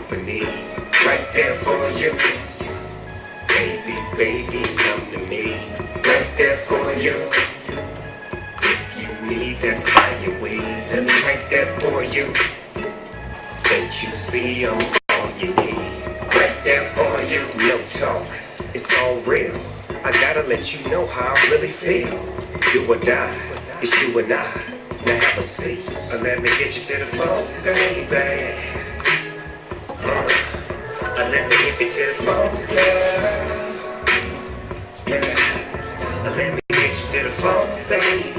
company right there for you. Baby, baby, come to me right there for you. If you need that fire weed, then I'm right there for you. Can't you see I'm all you need? Right there for you. No talk, it's all real. I gotta let you know how I really feel. Do or die, it's you and I. Now have a seat, let me get you to the phone, baby. Let me get you to the phone, girl. Yeah. Let me get you to the phone, baby.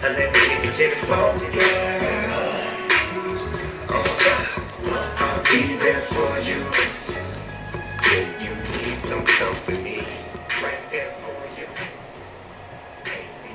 Let me get you to the phone, girl. I'll be there for you. When you need some company, right there for you. Baby.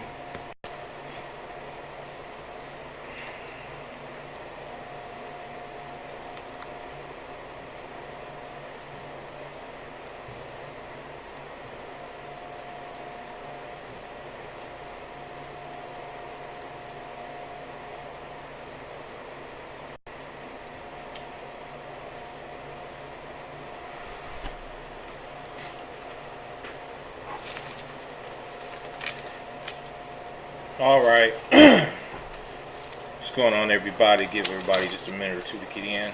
All right. What's going on, everybody? Give everybody just a minute or two to get in.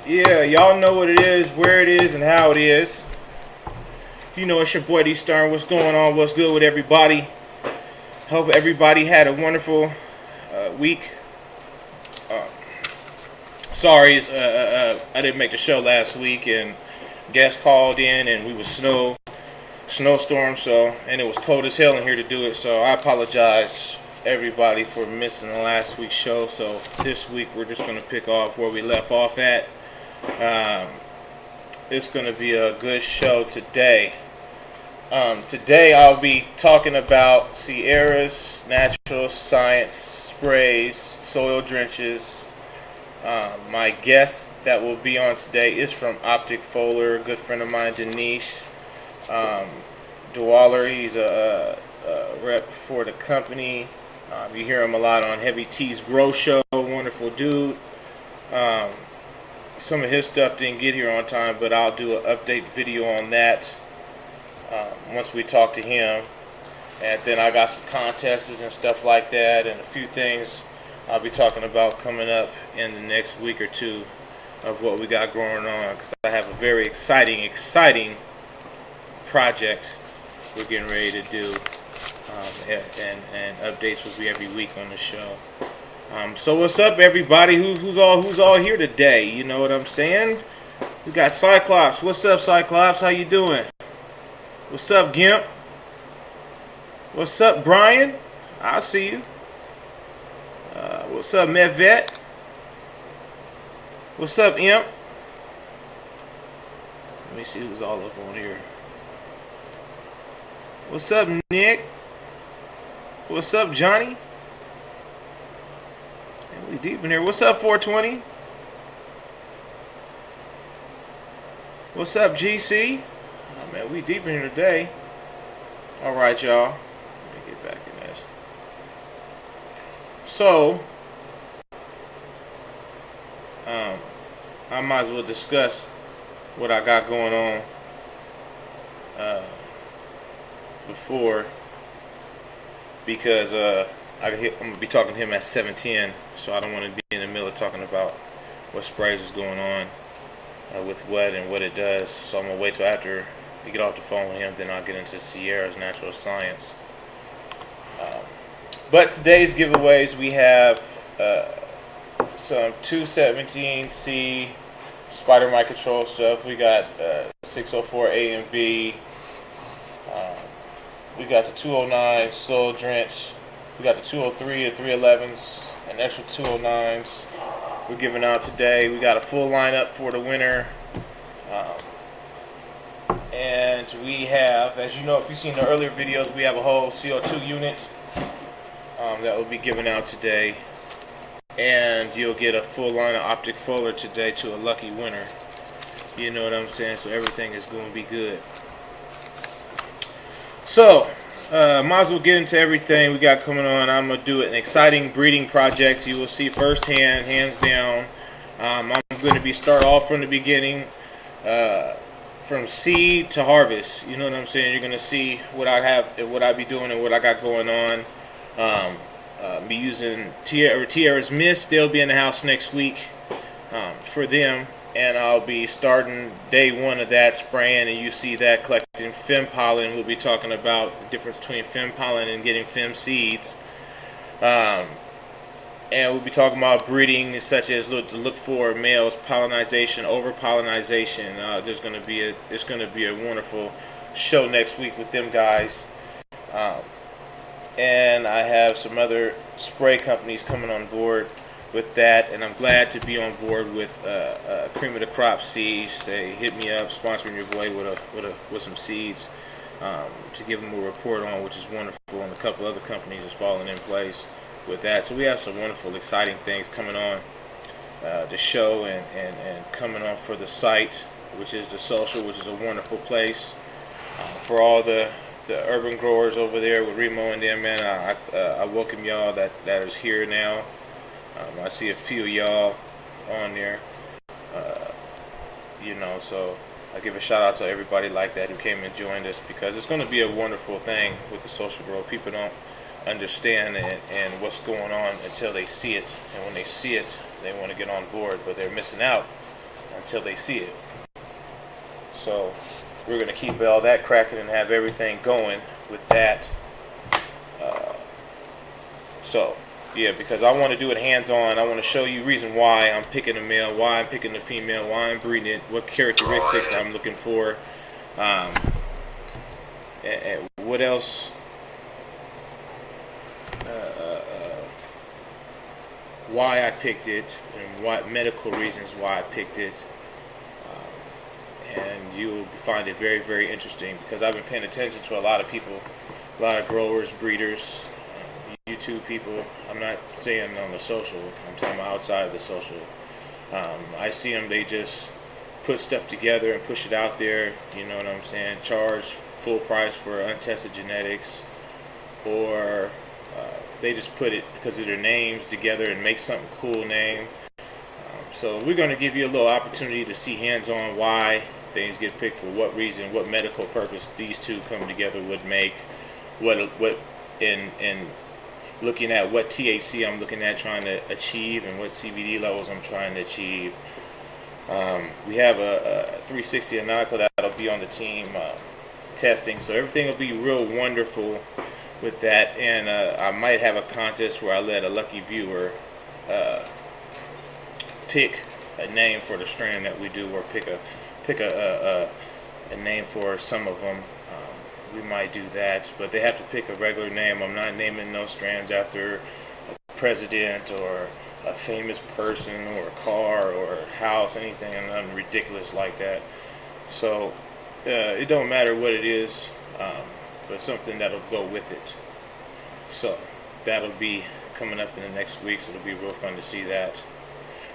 Yeah, y'all know what it is, where it is, and how it is. You know it's your boy D Stern. What's going on? What's good with everybody? Hope everybody had a wonderful week. Sorry, I didn't make the show last week, and guests called in, and we was snowstorm, and it was cold as hell in here to do it, so I apologize everybody for missing the last week's show. So this week we're just going to pick off where we left off at. It's going to be a good show today. Today I'll be talking about Sierra's natural science sprays, soil drenches. My guest that will be on today is from Optic Foliar, a good friend of mine, Denise Dwaller. He's a rep for the company. You hear him a lot on Heavy T's Grow Show. Wonderful dude. Some of his stuff didn't get here on time, but I'll do an update video on that once we talk to him. And then I got some contests and stuff like that, and a few things I'll be talking about coming up in the next week or two of what we got going on, because I have a very exciting project we're getting ready to do, and updates will be every week on the show. So what's up, everybody? Who's all here today? You know what I'm saying? We got Cyclops. What's up, Cyclops? How you doing? What's up, Gimp? What's up, Brian? I see you. What's up, Medvet? What's up, Imp? Let me see who's all up on here. What's up, Nick? What's up, Johnny? We deep in here. What's up, 420? What's up, GC? Oh, man, we deep in here today. All right, y'all. Let me get back in this. So, I might as well discuss what I got going on before, because I'm going to be talking to him at 7:10, so I don't want to be in the middle of talking about what sprays is going on with what and what it does. So I'm going to wait till after we get off the phone with him, then I'll get into Sierra's natural science. But today's giveaways, we have some 217C spider mic control stuff. We got 604 A and B. We got the 209 soil drench. We got the 203 and 311s and extra 209s we're giving out today. We got a full lineup for the winter. And we have, as you know, if you've seen the earlier videos, we have a whole CO2 unit that will be given out today. And you'll get a full line of Optic Foliar today to a lucky winner. You know what I'm saying? So everything is going to be good. So, Might as well get into everything we got coming on. I'm gonna do an exciting breeding project. You will see firsthand, hands down. I'm going to start off from the beginning, from seed to harvest. You know what I'm saying? You're gonna see what I have, and what I be doing, and what I got going on. Be using Tierra's Mist. They'll be in the house next week for them. And I'll be starting day one of that, spraying, and you see that collecting fem pollen. We'll be talking about the difference between fem pollen and getting fem seeds. And we'll be talking about breeding, such as to look for males, pollinization, over pollinization. It's going to be a wonderful show next week with them guys. And I have some other spray companies coming on board with that, and I'm glad to be on board with Cream of the Crop seeds. They hit me up, sponsoring your boy with some seeds to give them a report on, which is wonderful. And a couple other companies is falling in place with that. So we have some wonderful, exciting things coming on the show and coming on for the site, which is the social, which is a wonderful place for all the urban growers over there with Remo and them. Man, I welcome y'all that is here now. I see a few of y'all on there, so I give a shout out to everybody like that who came and joined us, because it's going to be a wonderful thing with the social grow. People don't understand and what's going on until they see it, and when they see it, they want to get on board, but they're missing out until they see it. So we're going to keep all that cracking and have everything going with that. Yeah, because I want to do it hands-on. I want to show you reason why I'm picking the male, why I'm picking the female, why I'm breeding it, what characteristics I'm looking for, and what else, why I picked it, and what medical reasons why I picked it. And you will find it very, very interesting, because I've been paying attention to a lot of people, a lot of growers, breeders, YouTube people. I'm not saying on the social, I'm talking about outside of the social. I see them, they just put stuff together and push it out there, you know what I'm saying, charge full price for untested genetics, or they just put it because of their names together and make something cool name. So we're going to give you a little opportunity to see hands-on why things get picked, for what reason, what medical purpose these two coming together would make, what in looking at what THC I'm looking at trying to achieve, and what CBD levels I'm trying to achieve. We have a 360 Anarco that'll be on the team testing, so everything will be real wonderful with that. And I might have a contest where I let a lucky viewer pick a name for the strain that we do, or pick a name for some of them. We might do that, but they have to pick a regular name. I'm not naming no strands after a president or a famous person or a car or a house, anything, nothing ridiculous like that. So it don't matter what it is, but something that'll go with it. So that'll be coming up in the next week, so it'll be real fun to see that.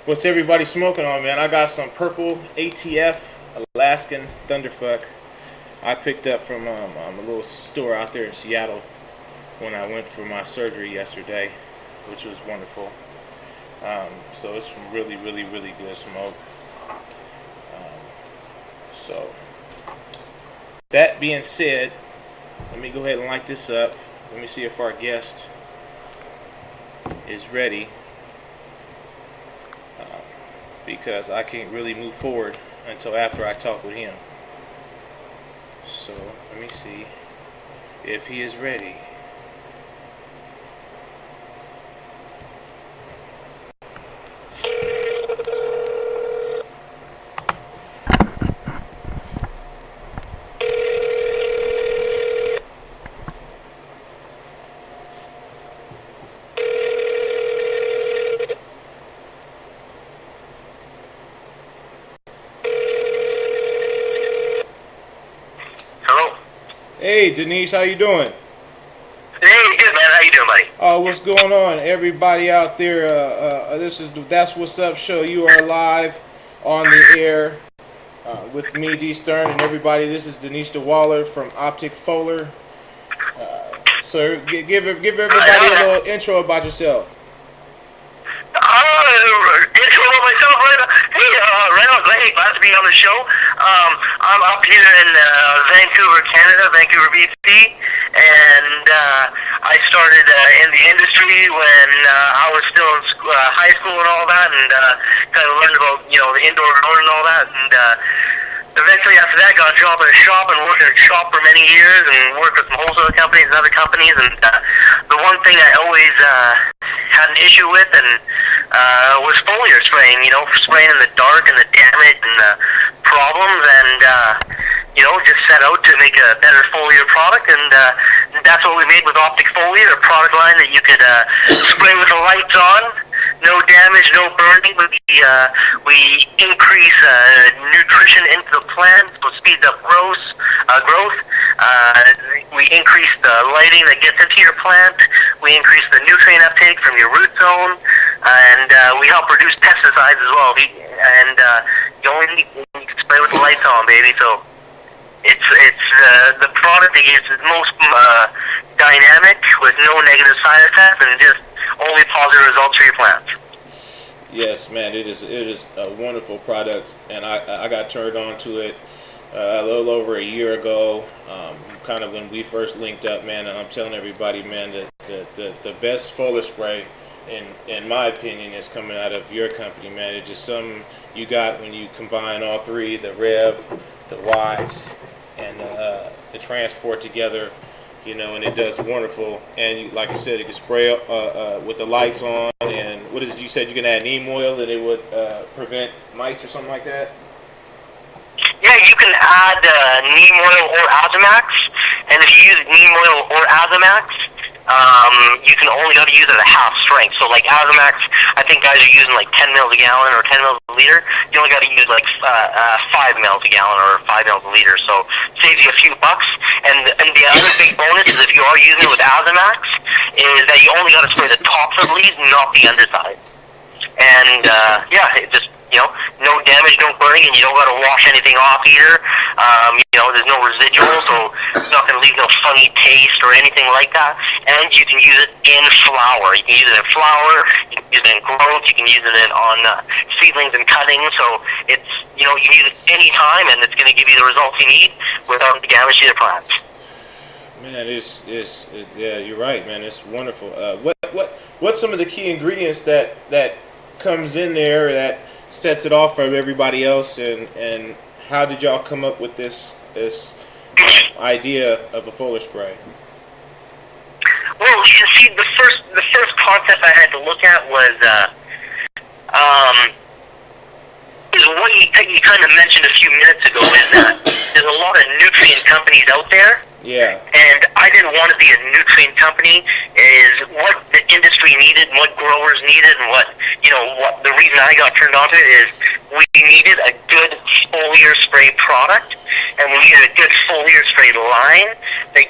What's everybody smoking on, man? I got some purple ATF Alaskan Thunderfuck I picked up from a little store out there in Seattle when I went for my surgery yesterday, which was wonderful. So it's some really, really, really good smoke. So that being said, let me go ahead and light this up. Let me see if our guest is ready, because I can't really move forward until after I talk with him. So let me see if he is ready. Hey, Denise, how you doing? Hey, good, man. How you doing, buddy? Oh, what's going on? Everybody out there, this is the That's What's Up show. You are live on the air with me, D. Stern, and everybody. This is Denise DeWaller from Optic Foliar. sir. Give everybody a little intro about yourself. Intro about myself, right? Hey, Reynolds, hey, glad to be on the show. I'm up here in Vancouver, Canada, Vancouver, BC, and I started in the industry when I was still in high school and all that, and kind of learned about, the indoor growing and all that, and eventually after that got a job in a shop and worked in a shop for many years and worked with some wholesale companies and other companies, and the one thing I always had an issue with and was foliar spraying, spraying in the dark and the damage and the problems, and just set out to make a better foliar product, and that's what we made with Optic Foliar, a product line that you could spray with the lights on, no damage, no burning. We increase nutrition into the plant, so it speeds up growth. We increase the lighting that gets into your plant. We increase the nutrient uptake from your root zone, and we help reduce pesticides as well. And you only need to spray with the lights on, baby. So it's the product that is most dynamic with no negative side effects and just only positive results for your plants. Yes, man, it is a wonderful product, and I got turned on to it a little over a year ago, kind of when we first linked up, man. And I'm telling everybody, man, that the best foliar spray, in my opinion, is coming out of your company, man. It's just something you got when you combine all three, the Rev, the Watts, and the transport together, and it does wonderful. And like you said, you can spray with the lights on. And what is it you said? You can add neem oil and it would prevent mites or something like that? Yeah, you can add neem oil or Azamax, and if you use neem oil or Azamax, you can only got to use it at half strength. So like Azamax, I think guys are using like 10 mils a gallon or 10 mils a liter. You only got to use like 5 mils a gallon or 5 mils a liter. So saves you a few bucks. And the other big bonus is if you are using it with Azamax, is that you only got to spray the tops of the leaves, not the underside. And it just no damage, no burning, and you don't got to wash anything off either. There's no residual, so it's not going to leave no funny taste or anything like that. And you can use it in flower. You can use it in flower, you can use it in growth, you can use it on seedlings and cuttings. So it's, you can use it any time, and it's going to give you the results you need without the damage to your plants. Man, yeah, you're right, man. It's wonderful. What's some of the key ingredients that comes in there that sets it off from everybody else, and how did y'all come up with this idea of a foliar spray? Well, you see, the first concept I had to look at was is what you kind of mentioned a few minutes ago, is that there's a lot of nutrient companies out there. Yeah. And I didn't want to be a nutrient company. Is what the industry needed, and what growers needed, and what the reason I got turned on to it is we needed a good foliar spray product, and we needed a good foliar spray line that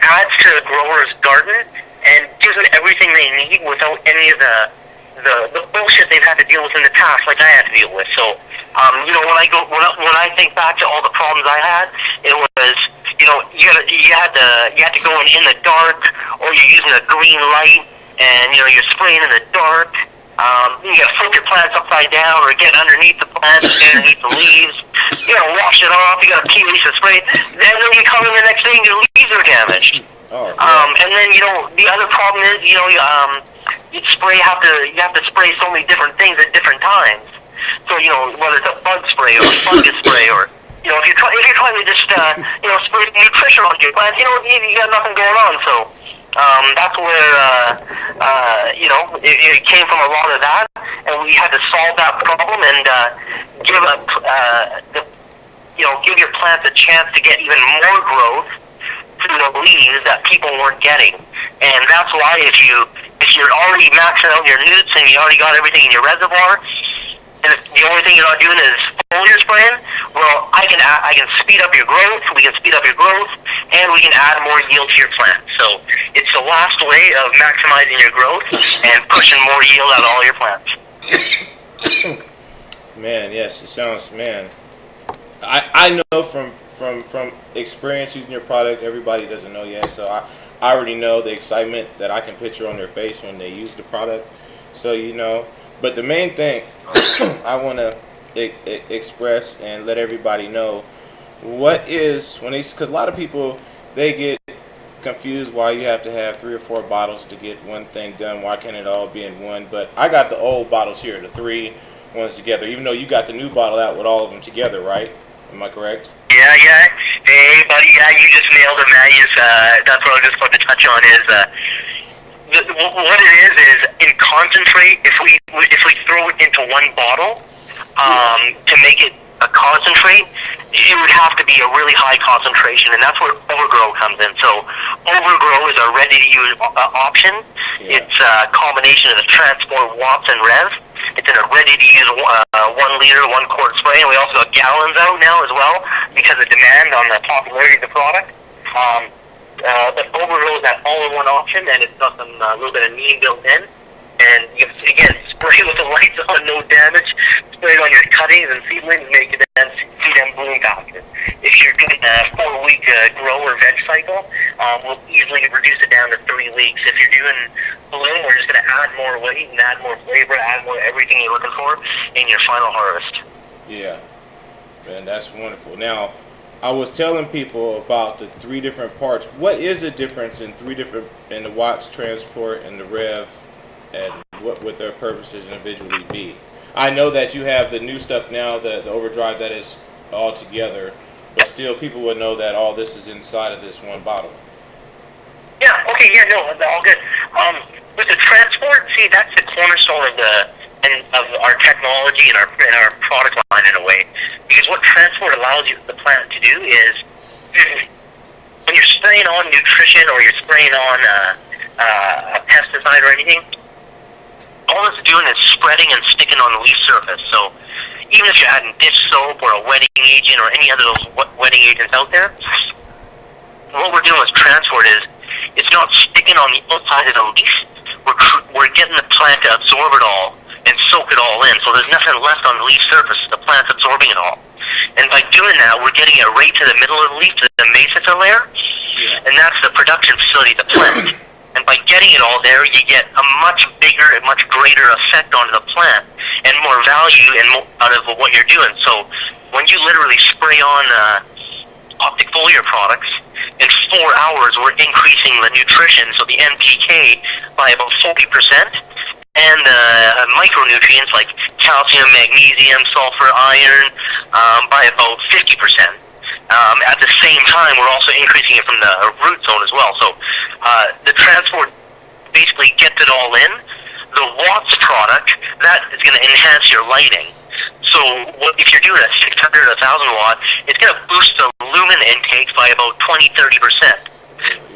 adds to the grower's garden and gives them everything they need without any of the bullshit they've had to deal with in the past, like I had to deal with. So, when I think back to all the problems I had, it was, you had to go in the dark, or you're using a green light, and you're spraying in the dark. You gotta flip your plants upside down, or get underneath the plants, get underneath the leaves. You gotta wash it off. You gotta pH the spray. Then you come in the next day, and your leaves are damaged. Oh, yeah. And then the other problem is you have to spray so many different things at different times. So whether it's a bug spray or a fungus spray, or if you're trying to just spray nutrition on your plants, you got nothing going on. So that's where it came from, a lot of that, and we had to solve that problem and give your plants a chance to get even more growth through the leaves that people weren't getting. And that's why if you're already maxing out your newts and you already got everything in your reservoir, and if the only thing you're not doing is foliar spraying, well, I can speed up your growth. We can speed up your growth, and we can add more yield to your plant. So it's the last way of maximizing your growth and pushing more yield out of all your plants. Man, yes, it sounds, man. I know from experience using your product, everybody doesn't know yet. So I already know the excitement that I can picture on their face when they use the product. So, you know, but the main thing I want to express and let everybody know what is when they, because a lot of people, they get confused why you have to have 3 or 4 bottles to get one thing done. Why can't it all be in one? But I got the old bottles here, the 3 ones together, even though you got the new bottle out with all of them together, right? Am I correct? Yeah, yeah. Hey, buddy, yeah, you just nailed it, man. That's what I was just about to touch on is, what it is in concentrate, if we throw it into one bottle, to make it a concentrate, it would have to be a really high concentration, and that's where overgrow comes in. So overgrow is a ready-to-use option. Yeah. It's a combination of the transport watts and rev. It's in a ready-to-use 1 liter, 1 quart spray, and we also got gallons out now as well because of demand on the popularity of the product. But overgrow is that all-in-one option, and it's got some little bit of neem built in. And you can, again, spray with the lights on, no damage. Spray it on your cuttings and seedlings, make it then see them bloom faster. If you're doing a 4-week grow or veg cycle, we'll easily reduce it down to 3 weeks. If you're doing bloom, we're just going to add more weight and add more flavor, add more everything you're looking for in your final harvest. Yeah, man, that's wonderful. Now, I was telling people about the 3 different parts. What is the difference in the watts, transport, and the rev? And what would their purposes individually be? I know that you have the new stuff now, the overdrive that is all together, but still people would know that all this is inside of this one bottle. Yeah, okay, yeah, no, all good. With the transport, see, that's the cornerstone of our technology and our product line in a way. Because what transport allows the plant to do is, when you're spraying on nutrition or you're spraying on a pesticide or anything, all it's doing is spreading and sticking on the leaf surface. So even if you're adding dish soap or a wetting agent or any other of those wetting agents out there, what we're doing with transport is it's not sticking on the outside of the leaf. We're getting the plant to absorb it all and soak it all in. So there's nothing left on the leaf surface. The plant's absorbing it all. And by doing that, we're getting it right to the middle of the leaf, to the mesophyll layer, and that's the production facility of the plant. And by getting it all there, you get a much bigger and much greater effect onto the plant and more value and more out of what you're doing. So when you literally spray on Optic Foliar products, in 4 hours we're increasing the nutrition, so the NPK, by about 40%, and micronutrients like calcium, magnesium, sulfur, iron, by about 50%. At the same time, we're also increasing it from the root zone as well. So the transport basically gets it all in. The watts product, that is going to enhance your lighting. So if you're doing a 600 or 1,000 watt, it's going to boost the lumen intake by about 20-30%.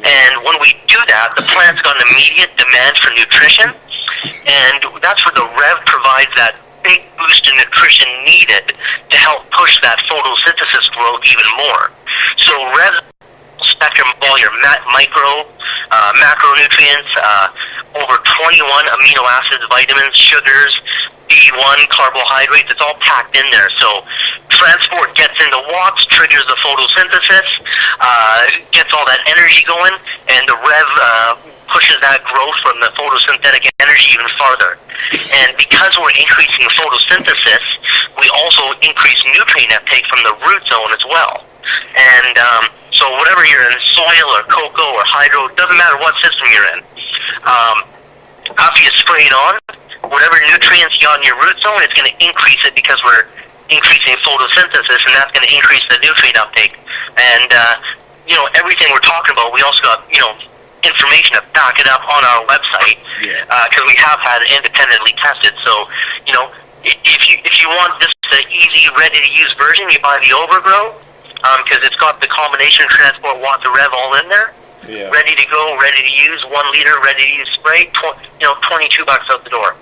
And when we do that, the plant's got an immediate demand for nutrition, and that's where the rev provides that big boost in nutrition needed to help push that photosynthesis growth even more. So rev spectrum of all your macronutrients, over 21 amino acids, vitamins, sugars, B1, carbohydrates, it's all packed in there. So transport gets into watts, triggers the photosynthesis, gets all that energy going, and the rev pushes that growth from the photosynthetic energy even farther. And because we're increasing photosynthesis, we also increase nutrient uptake from the root zone as well. And so whatever you're in, soil or cocoa or hydro, doesn't matter what system you're in, after you spray it on, whatever nutrients you got in your root zone, it's going to increase it because we're increasing photosynthesis, and that's going to increase the nutrient uptake. And, everything we're talking about, we also got, information to back it up on our website, because we have had it independently tested. So, if you want just the easy, ready-to-use version, you buy the Overgrow, because it's got the combination transport, watt, to rev all in there. Yeah. Ready to go, ready to use, 1 liter, ready to use spray, $22 out the door.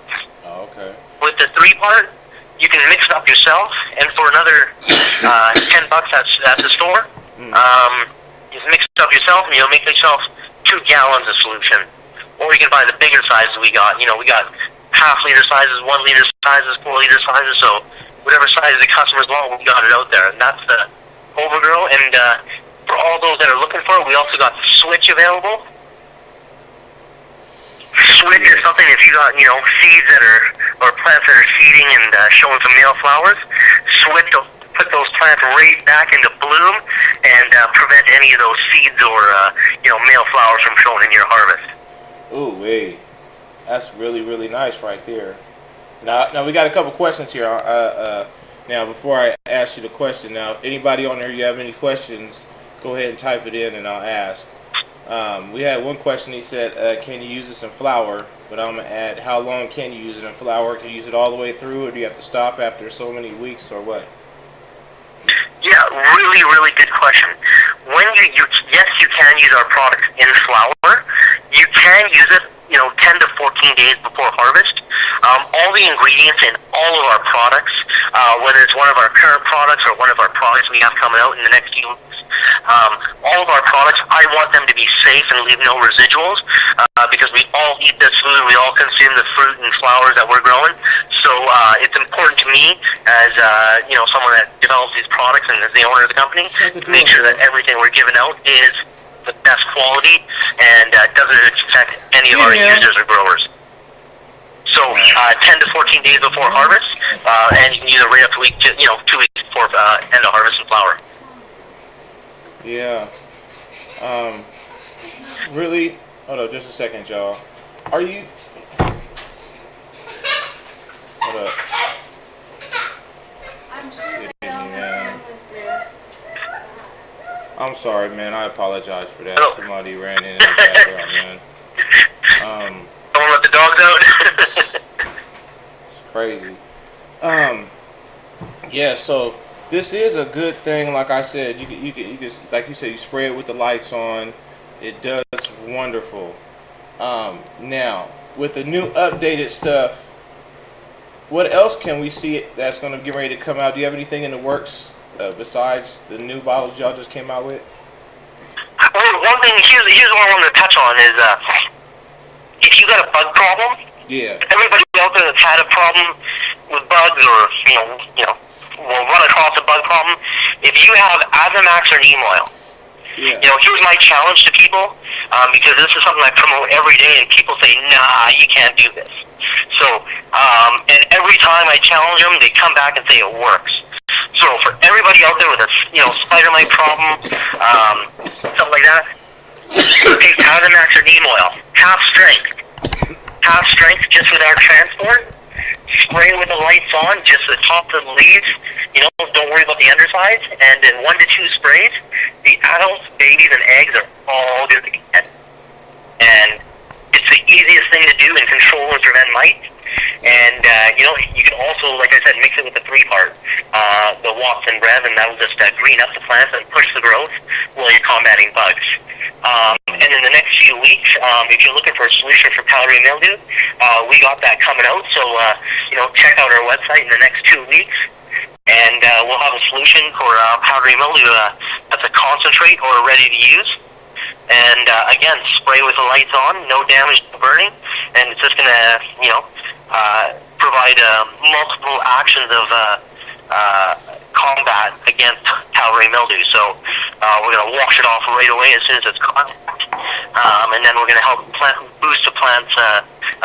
Oh, okay. With the 3-part, you can mix it up yourself, and for another $10 at the store, you mix it up yourself, and you'll make yourself 2 gallons of solution. Or you can buy the bigger sizes we got. We got half-liter sizes, 1 liter sizes, 4 liter sizes, so whatever size the customers want, we got it out there. And that's the Overgrow, and for all those that are looking for it, we also got the Switch available. Switch is something if you got, seeds that are, or plants that are seeding and showing some male flowers, switch to put those plants right back into bloom and prevent any of those seeds or, male flowers from showing in your harvest. Ooh, wait. That's really, really nice right there. Now we got a couple questions here. Now, before I ask you the question, now, anybody on there, you have any questions, go ahead and type it in and I'll ask. We had one question. He said, can you use this in flour? But I'm going to add, how long can you use it in flour? Can you use it all the way through, or do you have to stop after so many weeks, or what? Yeah, really, really good question. When yes, you can use our product in flour. You can use it, 10 to 14 days before harvest. All the ingredients in all of our products, whether it's one of our current products or one of our products we have coming out in the next few weeks, all of our products, I want them to be safe and leave no residuals, because we all eat this food, we all consume the fruit and flowers that we're growing. So it's important to me as someone that develops these products and as the owner of the company, to make sure that everything we're giving out is the best quality and doesn't affect any of our users or growers. So 10 to 14 days before harvest, and you can use it right up to 2 weeks before end of harvest and flower. Yeah. Really? Hold on, just a second, y'all. Are you? Hold up. I'm sorry, man. I apologize for that. Oh. Somebody ran in the background, man. Don't let the dogs out. It's crazy. Yeah. So this is a good thing. Like I said, you can, like you said, you spray it with the lights on. It does wonderful. Now with the new updated stuff, what else can we see that's going to get ready to come out? Do you have anything in the works besides the new bottles y'all just came out with? Well, one thing, here's what I wanted to touch on is if you got a bug problem, everybody out there that's had a problem with bugs or will run across a bug problem. If you have Azamax or neem oil, here's my challenge to people, because this is something I promote every day, and people say, nah, you can't do this. So, and every time I challenge them, they come back and say it works. So for everybody out there with a spider mite problem, something like that, take Azamax or neem oil, half strength just with our transport. Spray with the lights on, just the top of the leaves. Don't worry about the undersides. And in 1 to 2 sprays, the adults, babies, and eggs are all going to be dead. And it's the easiest thing to do and control and prevent mites. And you can also, like I said, mix it with the 3-part, the Watts and Rev, and that'll just green up the plants and push the growth while you're combating bugs. And in the next few weeks, if you're looking for a solution for powdery mildew, we got that coming out. So check out our website in the next 2 weeks, and we'll have a solution for powdery mildew that's a concentrate or ready to use. And again, spray with the lights on, no damage to burning, and it's just going to provide multiple actions of combat against powdery mildew. So we're going to wash it off right away as soon as it's caught, and then we're going to help boost the plant's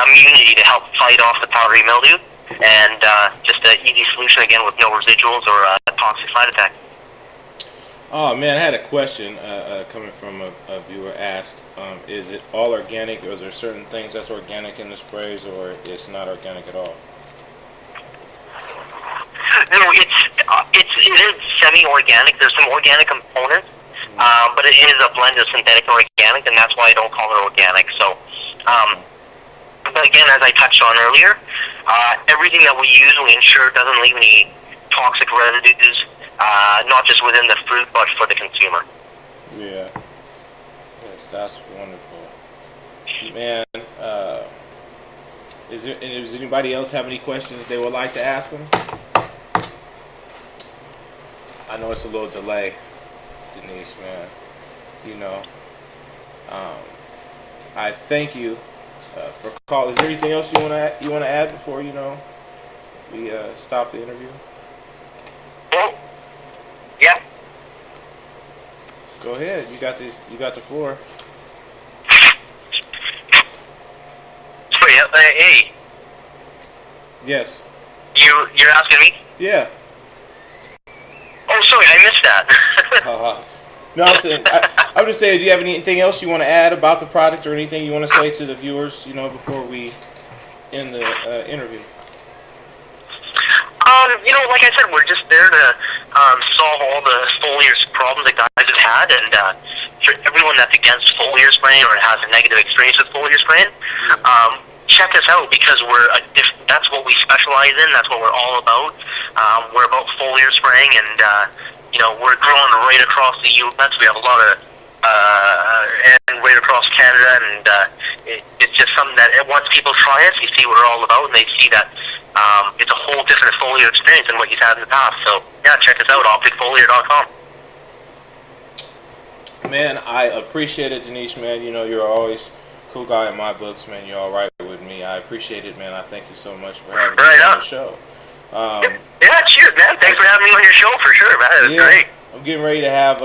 immunity to help fight off the powdery mildew, and just an easy solution again with no residuals or toxic side effects. Oh man, I had a question coming from a viewer asked, is it all organic, or is there certain things that's organic in the sprays, or it's not organic at all? No, it is semi-organic. There's some organic components, but it is a blend of synthetic and organic, and that's why I don't call it organic. So, but again, as I touched on earlier, everything that we use, we ensure doesn't leave any toxic residues, not just within the fruit, but for the consumer. Yeah. Yes, that's wonderful. Man, does anybody else have any questions they would like to ask them? I know it's a little delay, Denise, man. I thank you for calling. Is there anything else you want to add before we stop the interview? Well, yeah. Go ahead. You got the floor. Wait, hey, Yes. you're asking me? Yeah. Oh, sorry, I missed that. No, I'm saying, I'm just saying, do you have anything else you want to add about the product or anything you want to say to the viewers, before we end the interview? Like I said, we're just there to solve all the foliar problems that guys have had, and for everyone that's against foliar spraying or has a negative experience with foliar spraying, check us out because that's what we specialize in. That's what we're all about. We're about foliar spraying, and we're growing right across the U.S. We have a lot of and right across Canada, and it's just something that once people try us, you see what we're all about, and they see that it's a whole different foliar experience than what you've had in the past. So yeah, check us out, opticfoliar.com. Man, I appreciate it, Denise, man. You're always a cool guy in my books, man. You're all right with me. I appreciate it, man. I thank you so much for having me on the show. Yeah, cheers, man. Thanks for having me on your show for sure, man. It's great. I'm getting ready to have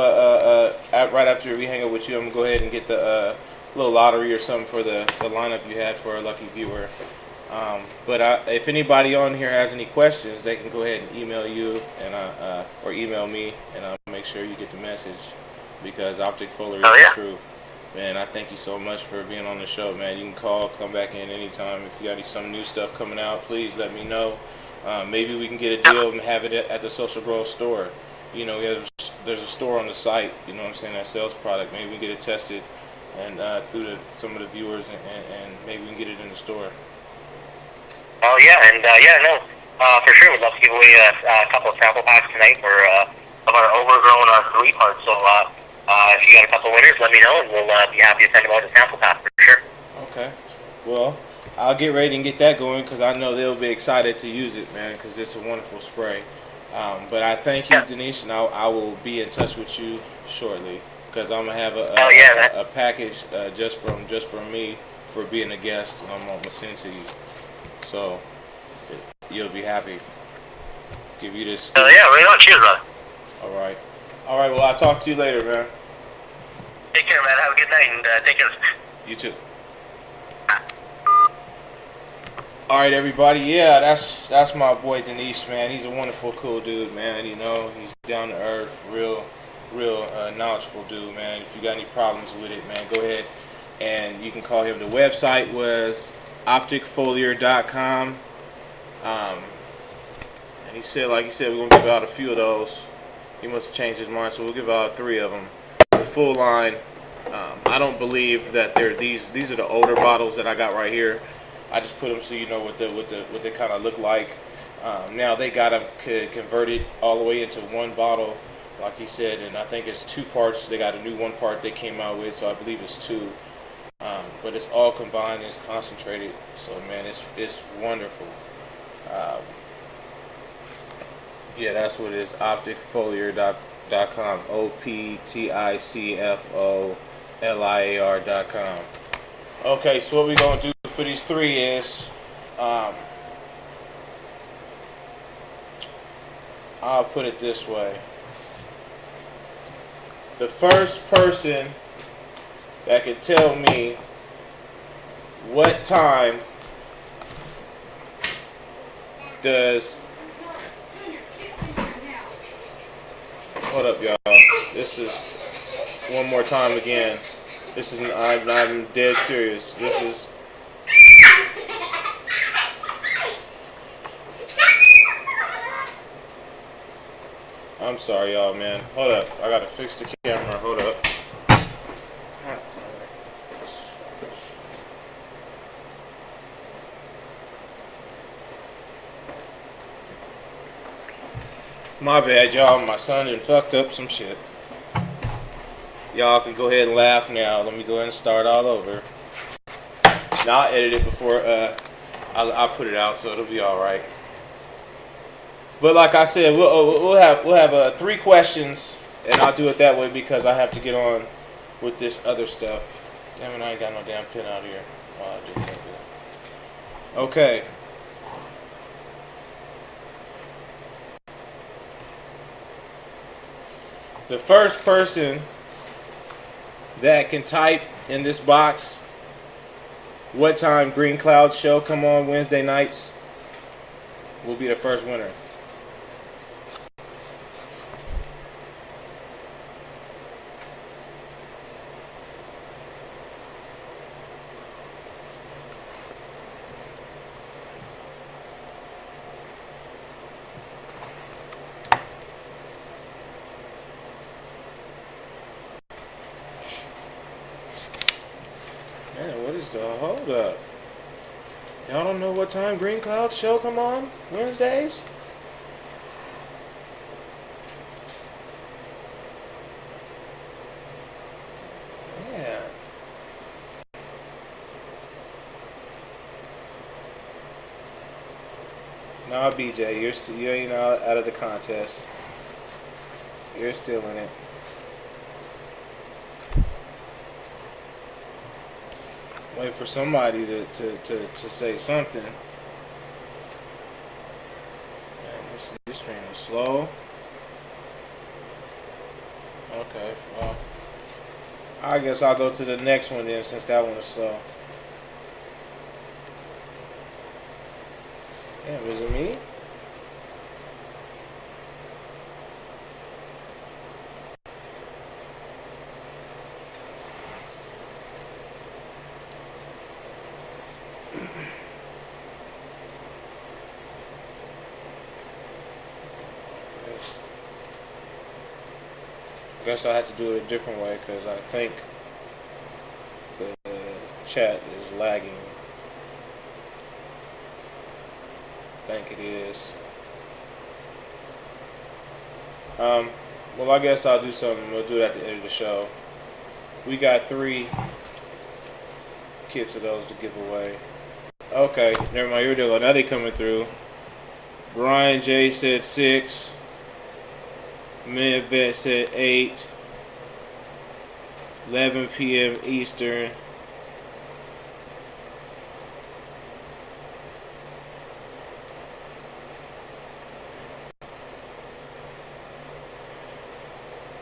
right after we hang up with you, I'm gonna go ahead and get the little lottery or something for the lineup you had for a lucky viewer. But if anybody on here has any questions, they can go ahead and email you or email me, and I'll make sure you get the message, because Optic Foliar is the truth. Man, I thank you so much for being on the show, man. You can come back in anytime. If you got some new stuff coming out, please let me know. Maybe we can get a deal and have it at the Social Growth store. There's a store on the site, that sells product. Maybe we can get it tested and through some of the viewers, and maybe we can get it in the store. Oh yeah, and for sure, we'd love to give away a couple of sample packs tonight of our overgrown 3 parts. So if you got a couple winners, let me know, and we'll be happy to send them out a sample pack for sure. Okay. Well, I'll get ready and get that going, because I know they'll be excited to use it, man, because it's a wonderful spray. But I thank you, Denise, and I will be in touch with you shortly, because I'm gonna have a package just from me for being a guest, and I'm gonna send to you. So you'll be happy. Give you this. Yeah, right on. Cheers, brother. All right. Well, I'll talk to you later, man. Take care, man. Have a good night, and take care. You too. All right, everybody. Yeah, that's my boy Denise, man. He's a wonderful, cool dude, man. He's down to earth, real knowledgeable dude, man. If you got any problems with it, man, go ahead and you can call him. The website was opticfoliar.com. And he said, like he said, we're gonna give out a few of those. He must have changed his mind, so we'll give out 3 of them. The full line. I don't believe that they're these. These are the older bottles that I got right here. I just put them so you know what they kind of look like. Now they got them converted all the way into 1 bottle, like he said, and I think it's 2 parts. They got a new 1 part they came out with, so I believe it's 2. But it's all combined, it's concentrated. So man, it's wonderful. Yeah, that's what it is. Opticfoliar.com. OPTICFOLIAR.com. Okay, so what we're gonna do for these 3 is I'll put it this way. The first person that can tell me what time does... Hold up, y'all. This is one more time again. This is I'm dead serious. This is... I'm sorry, y'all, man. Hold up. I gotta fix the camera. Hold up. My bad, y'all. My son done fucked up some shit. Y'all can go ahead and laugh now. Let me go ahead and start all over. Now I'll edit it before I'll put it out, so it'll be all right. But like I said, we'll have 3 questions, and I'll do it that way because I have to get on with this other stuff. Damn it, I ain't got no damn pin out here. Oh, I did. Okay. The first person that can type in this box what time Green Cloud show come on Wednesday nights will be the first winner. Man, what is the hold up? Y'all don't know what time Green Cloud show come on Wednesdays? Yeah. Nah, BJ, you ain't out of the contest. You're still in it. Wait for somebody to say something. Man, this stream is slow. Okay, well, I guess I'll go to the next one then, since that one is slow. Damn, is it me? I guess I have to do it a different way because I think the chat is lagging. I think it is. Well, I guess I'll do something. We'll do it at the end of the show. We got 3 kits of those to give away. Okay, never mind. Here they go. Now they coming through. Brian J said 6. Medvet said 8. 11 p.m. Eastern.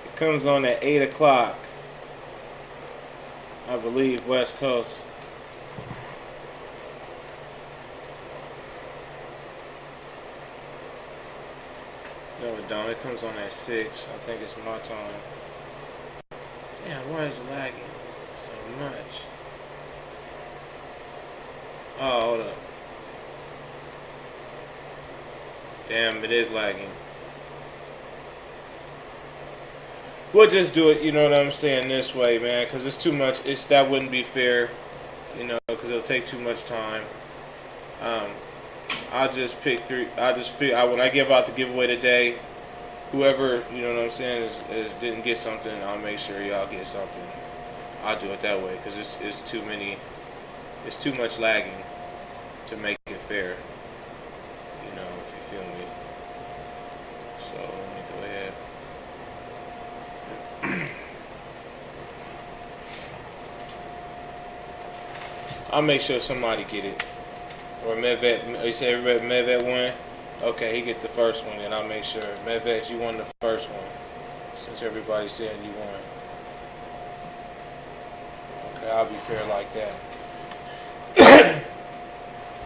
It comes on at 8 o'clock. I believe West Coast. No, it don't. It comes on at 6. I think it's my time. Damn, why is it lagging so much? Oh, hold up. Damn, it is lagging. We'll just do it, you know what I'm saying, this way, man, because it's too much. That wouldn't be fair, you know, because it'll take too much time. I'll just pick 3. When I give out the giveaway today, whoever, you know what I'm saying, is didn't get something, I'll make sure y'all get something. I'll do it that way because it's too much lagging to make it fair, you know, if you feel me. So let me go ahead. I'll make sure somebody get it. Or Medvet, you say Medvet won? Okay, he get the first one, and I'll make sure. Medvet, you won the first one. Since everybody's saying you won. Okay, I'll be fair like that.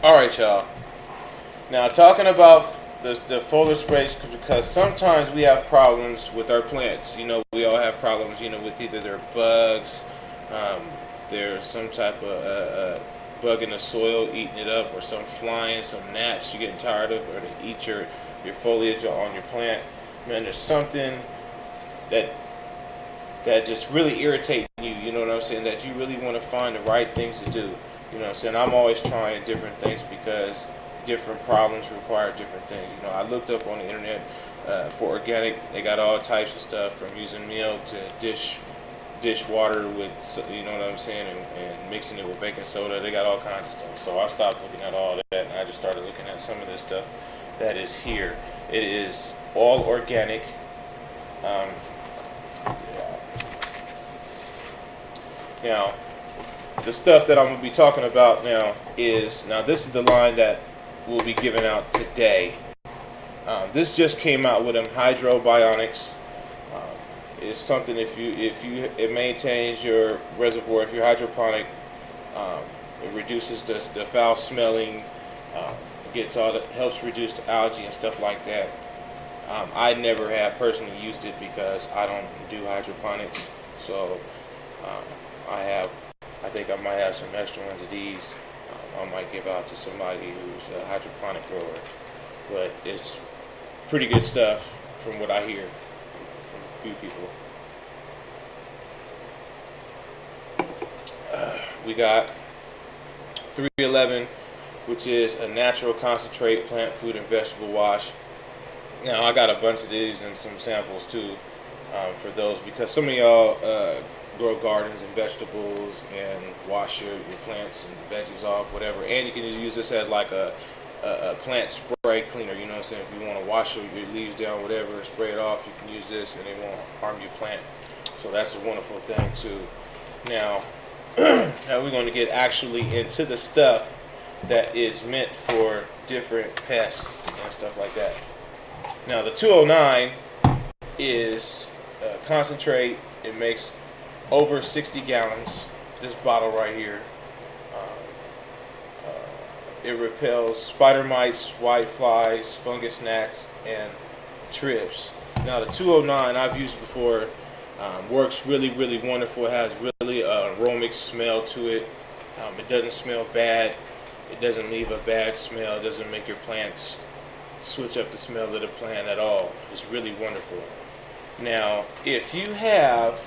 Alright, y'all. Now, talking about the foliar sprays, because sometimes we have problems with our plants. You know, we all have problems, you know, with either their bugs, there's some type of bug in the soil eating it up, or some flying, some gnats you're getting tired of, or they eat your foliage on your plant. Man, there's something that just really irritates you, you know what I'm saying, that you really want to find the right things to do. You know what I'm saying? I'm always trying different things because different problems require different things. You know, I looked up on the internet for organic. They got all types of stuff, from using milk to dish water with, you know what I'm saying, and mixing it with baking soda. They got all kinds of stuff. So I stopped looking at all that, and I just started looking at some of this stuff that is here. It is all organic. Now, the stuff that I'm going to be talking about now is, this is the line that will be given out today. This just came out with them hydrobionics. It's something, it maintains your reservoir. If you're hydroponic, It reduces the foul smelling. Helps reduce the algae and stuff like that. I never have personally used it because I don't do hydroponics. So I think I might have some extra ones of these. I might give out to somebody who's a hydroponic grower. But it's pretty good stuff from what I hear from a few people. We got 311, which is a natural concentrate plant food and vegetable wash. Now I got a bunch of these and some samples too for those, because some of y'all grow gardens and vegetables and wash your plants and veggies off, whatever. And you can just use this as like a plant spray cleaner. You know what I'm saying? If you want to wash your leaves down, whatever, and spray it off, you can use this and it won't harm your plant. So that's a wonderful thing too. Now, now we're going to get actually into the stuff that is meant for different pests and stuff like that. Now the 209 is concentrate. It makes over 60 gallons. This bottle right here. It repels spider mites, white flies, fungus gnats, and trips. Now the 209 I've used before. Works really wonderful. It has really aromatic smell to it. It doesn't smell bad. It doesn't leave a bad smell. It doesn't make your plants switch up the smell of the plant at all. It's really wonderful. Now, if you have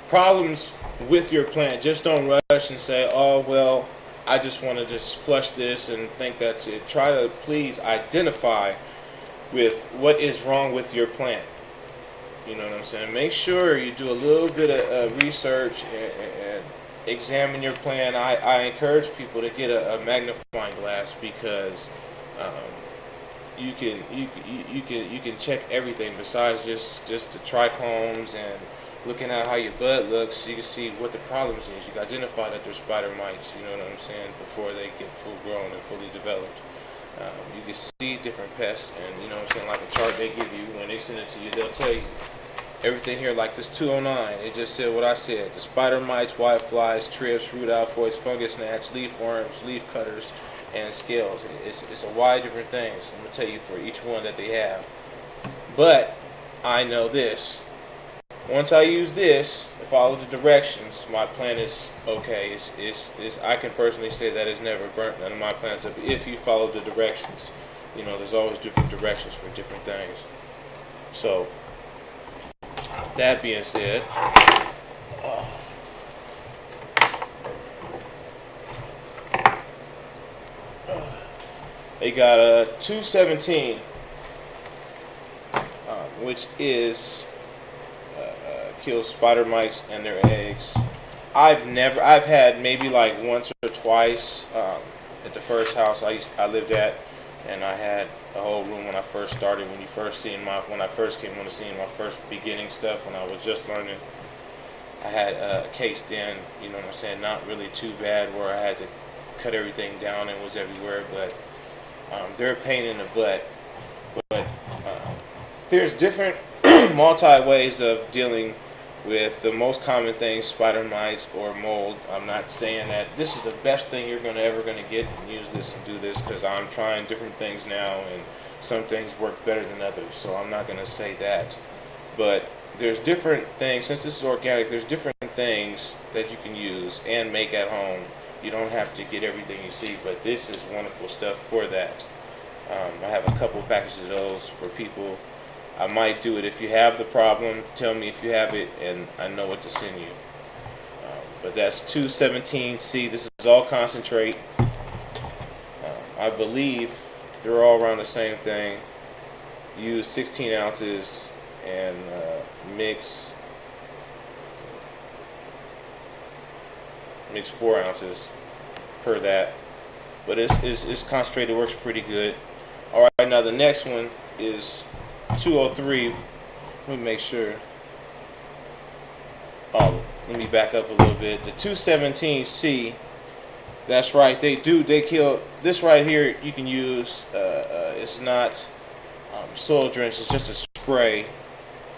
problems with your plant, just don't rush and say, oh, well, I just want to just flush this and think that's it. Try to please identify with what is wrong with your plant. You know what I'm saying? Make sure you do a little bit of research and examine your plant. I encourage people to get a magnifying glass, because you can check everything besides just the trichomes and looking at how your bud looks. You can see what the problems is. You can identify that there's spider mites. You know what I'm saying? Before they get full grown and fully developed. You can see different pests, and you know what I'm saying, like a chart they give you when they send it to you, they'll tell you everything here. Like this 209, it just said what I said: the spider mites, white flies, trips, root alphoids, fungus gnats, leaf worms, leaf cutters, and scales. It's a wide different things. I'm gonna tell you for each one that they have. But I know this: once I use this, follow the directions, my plant is okay. I can personally say that it's never burnt none of my plants up if you follow the directions. You know, there's always different directions for different things. So, that being said, they got a 217, which is kills spider mites and their eggs. I've had maybe like once or twice at the first house I lived at, and I had a whole room when I first started. When I first came on the scene, my first beginning stuff when I was just learning, I had cased in. You know what I'm saying? Not really too bad where I had to cut everything down and was everywhere, but they're a pain in the butt. But there's different multi ways of dealing with the most common things, spider mites or mold. I'm not saying that this is the best thing you're ever going to get and use this and do this, because I'm trying different things now and some things work better than others, so I'm not going to say that. But there's different things. Since this is organic, there's different things that you can use and make at home. You don't have to get everything you see, but this is wonderful stuff for that. I have a couple packages of those for people. I might do it. If you have the problem, tell me if you have it, and I know what to send you. But that's 217C. This is all concentrate. I believe they're all around the same thing. Use 16 ounces and mix 4 ounces per that. But it's concentrated. Works pretty good. All right, now the next one is 203. Let me make sure. Oh, let me back up a little bit. The 217C, that's right. They kill. This right here you can use. It's not soil drench. It's just a spray,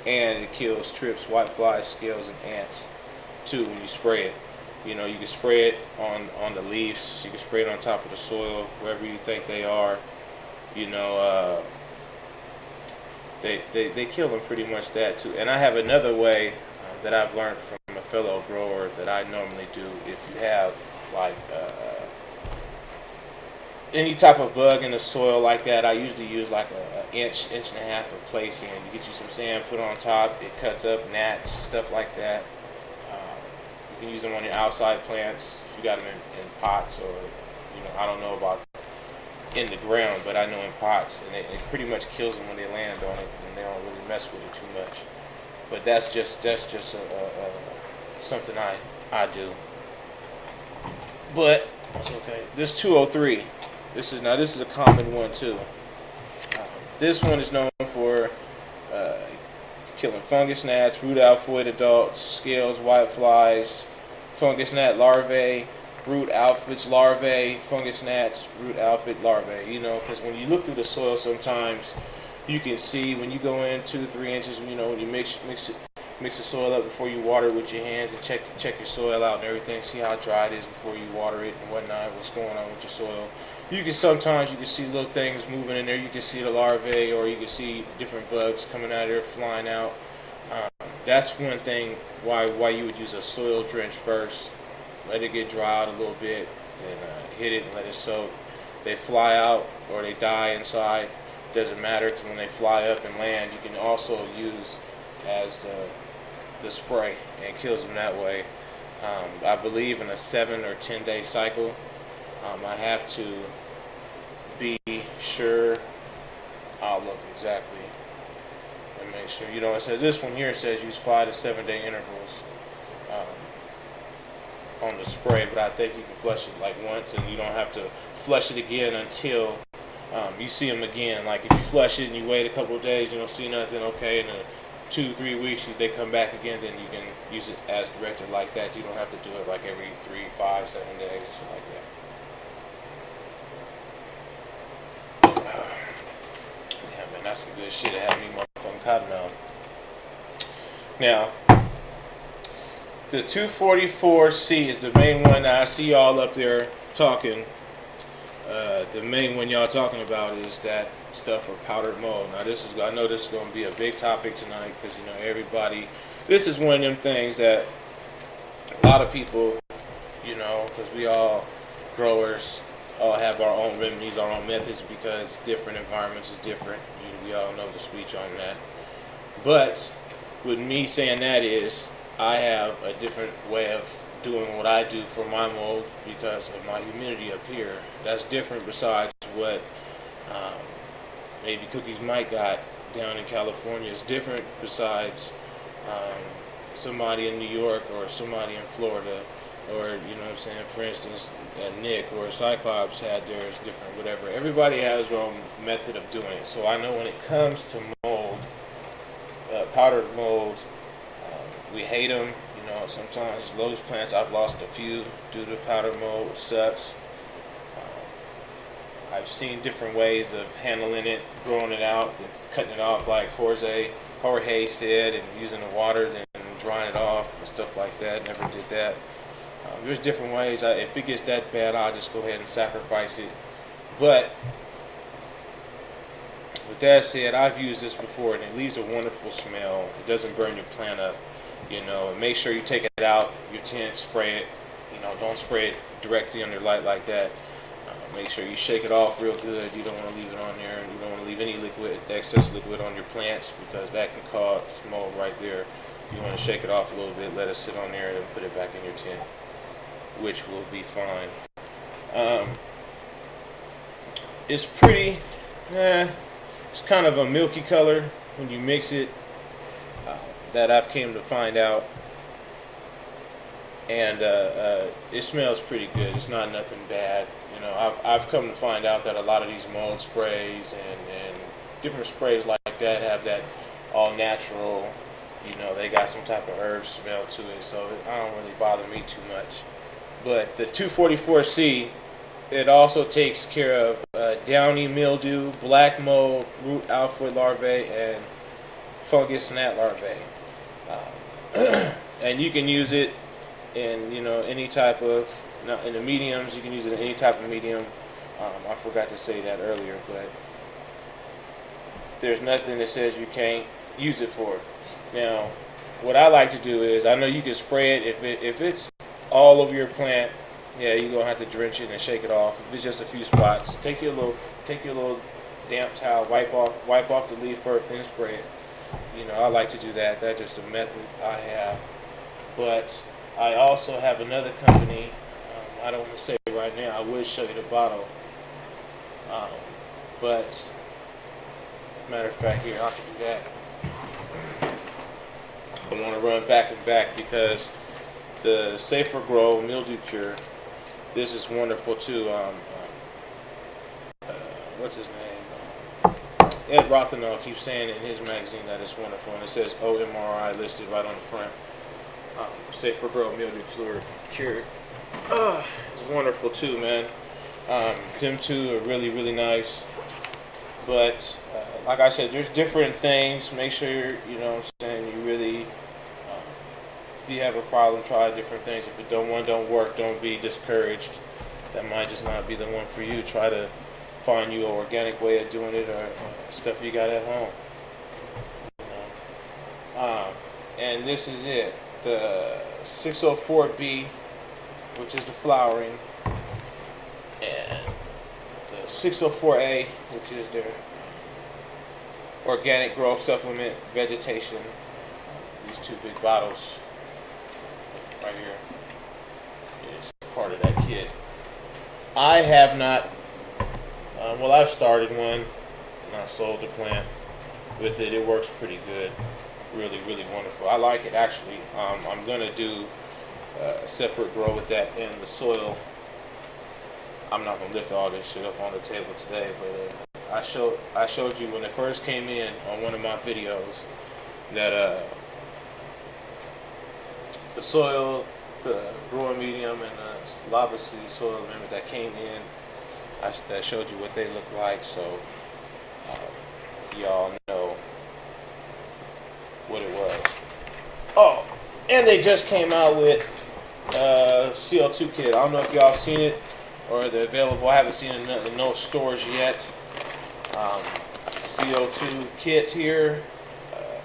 and it kills trips, white flies, scales, and ants too when you spray it. You know, you can spray it on the leaves. You can spray it on top of the soil, wherever you think they are. You know, they kill them pretty much that too. And I have another way that I've learned from a fellow grower that I normally do. If you have like any type of bug in the soil like that, I usually use like an inch and a half of clay sand. You get you some sand, put it on top. It cuts up gnats, stuff like that. You can use them on your outside plants if you got them in pots, or you know, I don't know about in the ground, but I know in pots, and it pretty much kills them when they land on it, and they don't really mess with it too much. But that's just something I do. But it's okay. This 203. This is a common one too. This one is known for killing fungus gnats, root alphoid adults, scales, whiteflies, fungus gnat larvae, root alphids larvae, fungus gnats, root alphid larvae. You know, because when you look through the soil, sometimes you can see when you go in 2-3 inches. You know, when you mix the soil up before you water it with your hands, and check your soil out and everything. See how dry it is before you water it and whatnot. What's going on with your soil? Sometimes you can see little things moving in there. You can see the larvae, or you can see different bugs coming out of there, flying out. That's one thing why you would use a soil drench first. Let it get dry out a little bit, and hit it and let it soak. They fly out or they die inside. Doesn't matter, because when they fly up and land, you can also use as the spray, and it kills them that way. I believe in a 7 or 10 day cycle. I have to be sure. I'll look exactly and make sure. You know, it says this one here says use 5 to 7 day intervals on the spray, but I think you can flush it like once, and you don't have to flush it again until you see them again. Like if you flush it and you wait a couple of days, you don't see nothing. Okay, in 2-3 weeks they come back again, then you can use it as directed like that. You don't have to do it like every 3, 5, 7 days or something like that. Damn, man, that's some good shit. It had me motherfucking cottonmouth. Now, the 244C is the main one that I see y'all up there talking. The main one y'all talking about is that stuff for powdered mold. Now, I know this is going to be a big topic tonight, because you know everybody. This is one of them things that a lot of people, you know, because we all growers all have our own remedies, our own methods, because different environments is different. We all know the speech on that. But with me saying that is, I have a different way of doing what I do for my mold because of my humidity up here. That's different besides what maybe Cookies Mike got down in California. It's different besides somebody in New York or somebody in Florida, or you know what I'm saying, for instance, Nick or Cyclops had theirs different, whatever. Everybody has their own method of doing it. So I know when it comes to mold, powdered mold, we hate them. You know, sometimes those plants, I've lost a few due to powder mold, which sucks. I've seen different ways of handling it, growing it out, and cutting it off like Jorge said, and using the water, then drying it off and stuff like that. Never did that. There's different ways. If it gets that bad, I'll just go ahead and sacrifice it. But with that said, I've used this before, and it leaves a wonderful smell. It doesn't burn your plant up. You know, make sure you take it out your tent, spray it. You know, don't spray it directly under light like that. Make sure you shake it off real good. You don't want to leave it on there. You don't want to leave any excess liquid on your plants, because that can cause mold right there. You want to shake it off a little bit, let it sit on there, and then put it back in your tent, which will be fine. It's pretty, it's kind of a milky color when you mix it, that I've came to find out. And it smells pretty good. It's not nothing bad. You know, I've come to find out that a lot of these mold sprays and different sprays like that have that all natural, you know, they got some type of herb smell to it, so it don't really bother me too much. But the 244C, it also takes care of downy mildew, black mold, root alpha larvae, and fungus gnat larvae. And you can use it in, you know, any type of, in the mediums. You can use it in any type of medium. I forgot to say that earlier, but there's nothing that says you can't use it for it. Now, what I like to do is, I know you can spray it if it's all over your plant. Yeah, you're gonna have to drench it and shake it off. If it's just a few spots, take your little damp towel, wipe off the leaf first, then spray it. You know, I like to do that. That's just a method I have. But I also have another company. I don't want to say it right now. I would show you the bottle. But matter of fact, here I can do that. I want to run back and back because the Safer Grow Mildew Cure. This is wonderful too. What's his name? Ed Rothenall keeps saying in his magazine that it's wonderful, and it says OMRI listed right on the front. Safer Grow Mildew Cure. It's wonderful too, man. Them two are really, really nice. But like I said, there's different things. Make sure you know what I'm saying. You really, if you have a problem, try different things. If one don't work, don't be discouraged. That might just not be the one for you. Try to find you an organic way of doing it, or stuff you got at home. You know? And this is it. The 604B, which is the flowering, and the 604A, which is their organic growth supplement vegetation. These two big bottles right here is part of that kit. I have not, well, I've started one and I sold the plant with it. It works pretty good. Really, really wonderful. I like it actually. I'm going to do a separate grow with that in the soil. I'm not going to lift all this shit up on the table today, but I showed you when it first came in on one of my videos that the soil, the growing medium, and the lava seed soil amendment that came in, I showed you what they look like, so y'all know what it was. Oh, and they just came out with CO2 kit. I don't know if y'all seen it or they're available. I haven't seen it in no stores yet. CO2 kit here.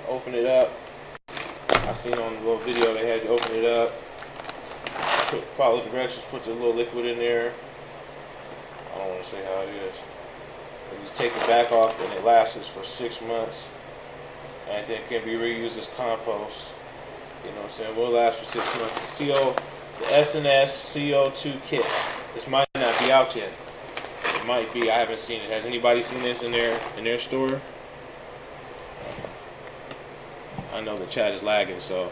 Open it up. I seen on the little video they had you open it up. Follow directions. Put the little liquid in there. I don't want to say how it is. But you take the back off and it lasts for 6 months. And then can be reused as compost. You know what I'm saying? Will last for 6 months. The S&S CO2 kit. This might not be out yet. It might be. I haven't seen it. Has anybody seen this in their store? I know the chat is lagging, so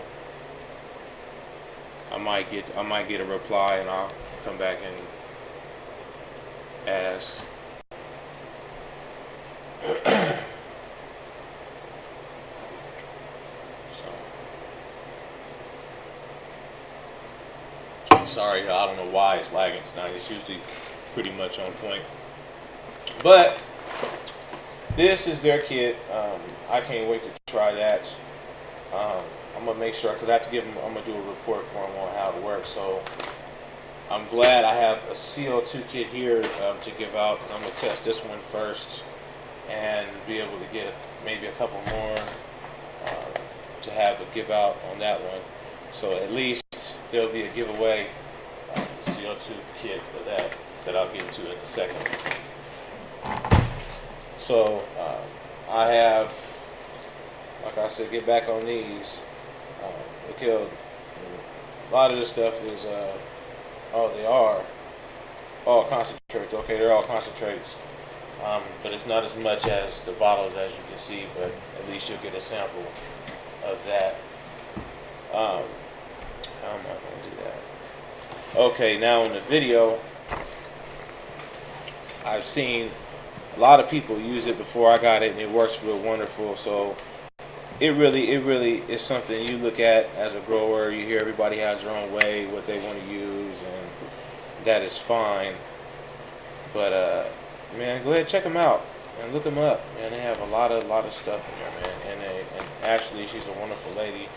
I might get a reply and I'll come back and ask. Sorry, I don't know why it's lagging tonight. It's usually pretty much on point. But this is their kit. I can't wait to try that. I'm gonna make sure, because I have to give them. I'm gonna do a report for them on how it works. So I'm glad I have a CO2 kit here to give out, because I'm gonna test this one first and be able to get maybe a couple more to have a give out on that one. So at least there'll be a giveaway CO2 kit of that I'll get into in a second. So I have, like I said, get back on these. Because a lot of this stuff is, they are all concentrates. Okay, they're all concentrates. But it's not as much as the bottles, as you can see, but at least you'll get a sample of that. How am I going to do that? Okay, now in the video, I've seen a lot of people use it before I got it, and it works real wonderful. So it really is something you look at as a grower. You hear everybody has their own way, what they want to use, and that is fine. But man, go ahead and check them out and look them up. Man, they have a lot of stuff in there, man. And Ashley, she's a wonderful lady.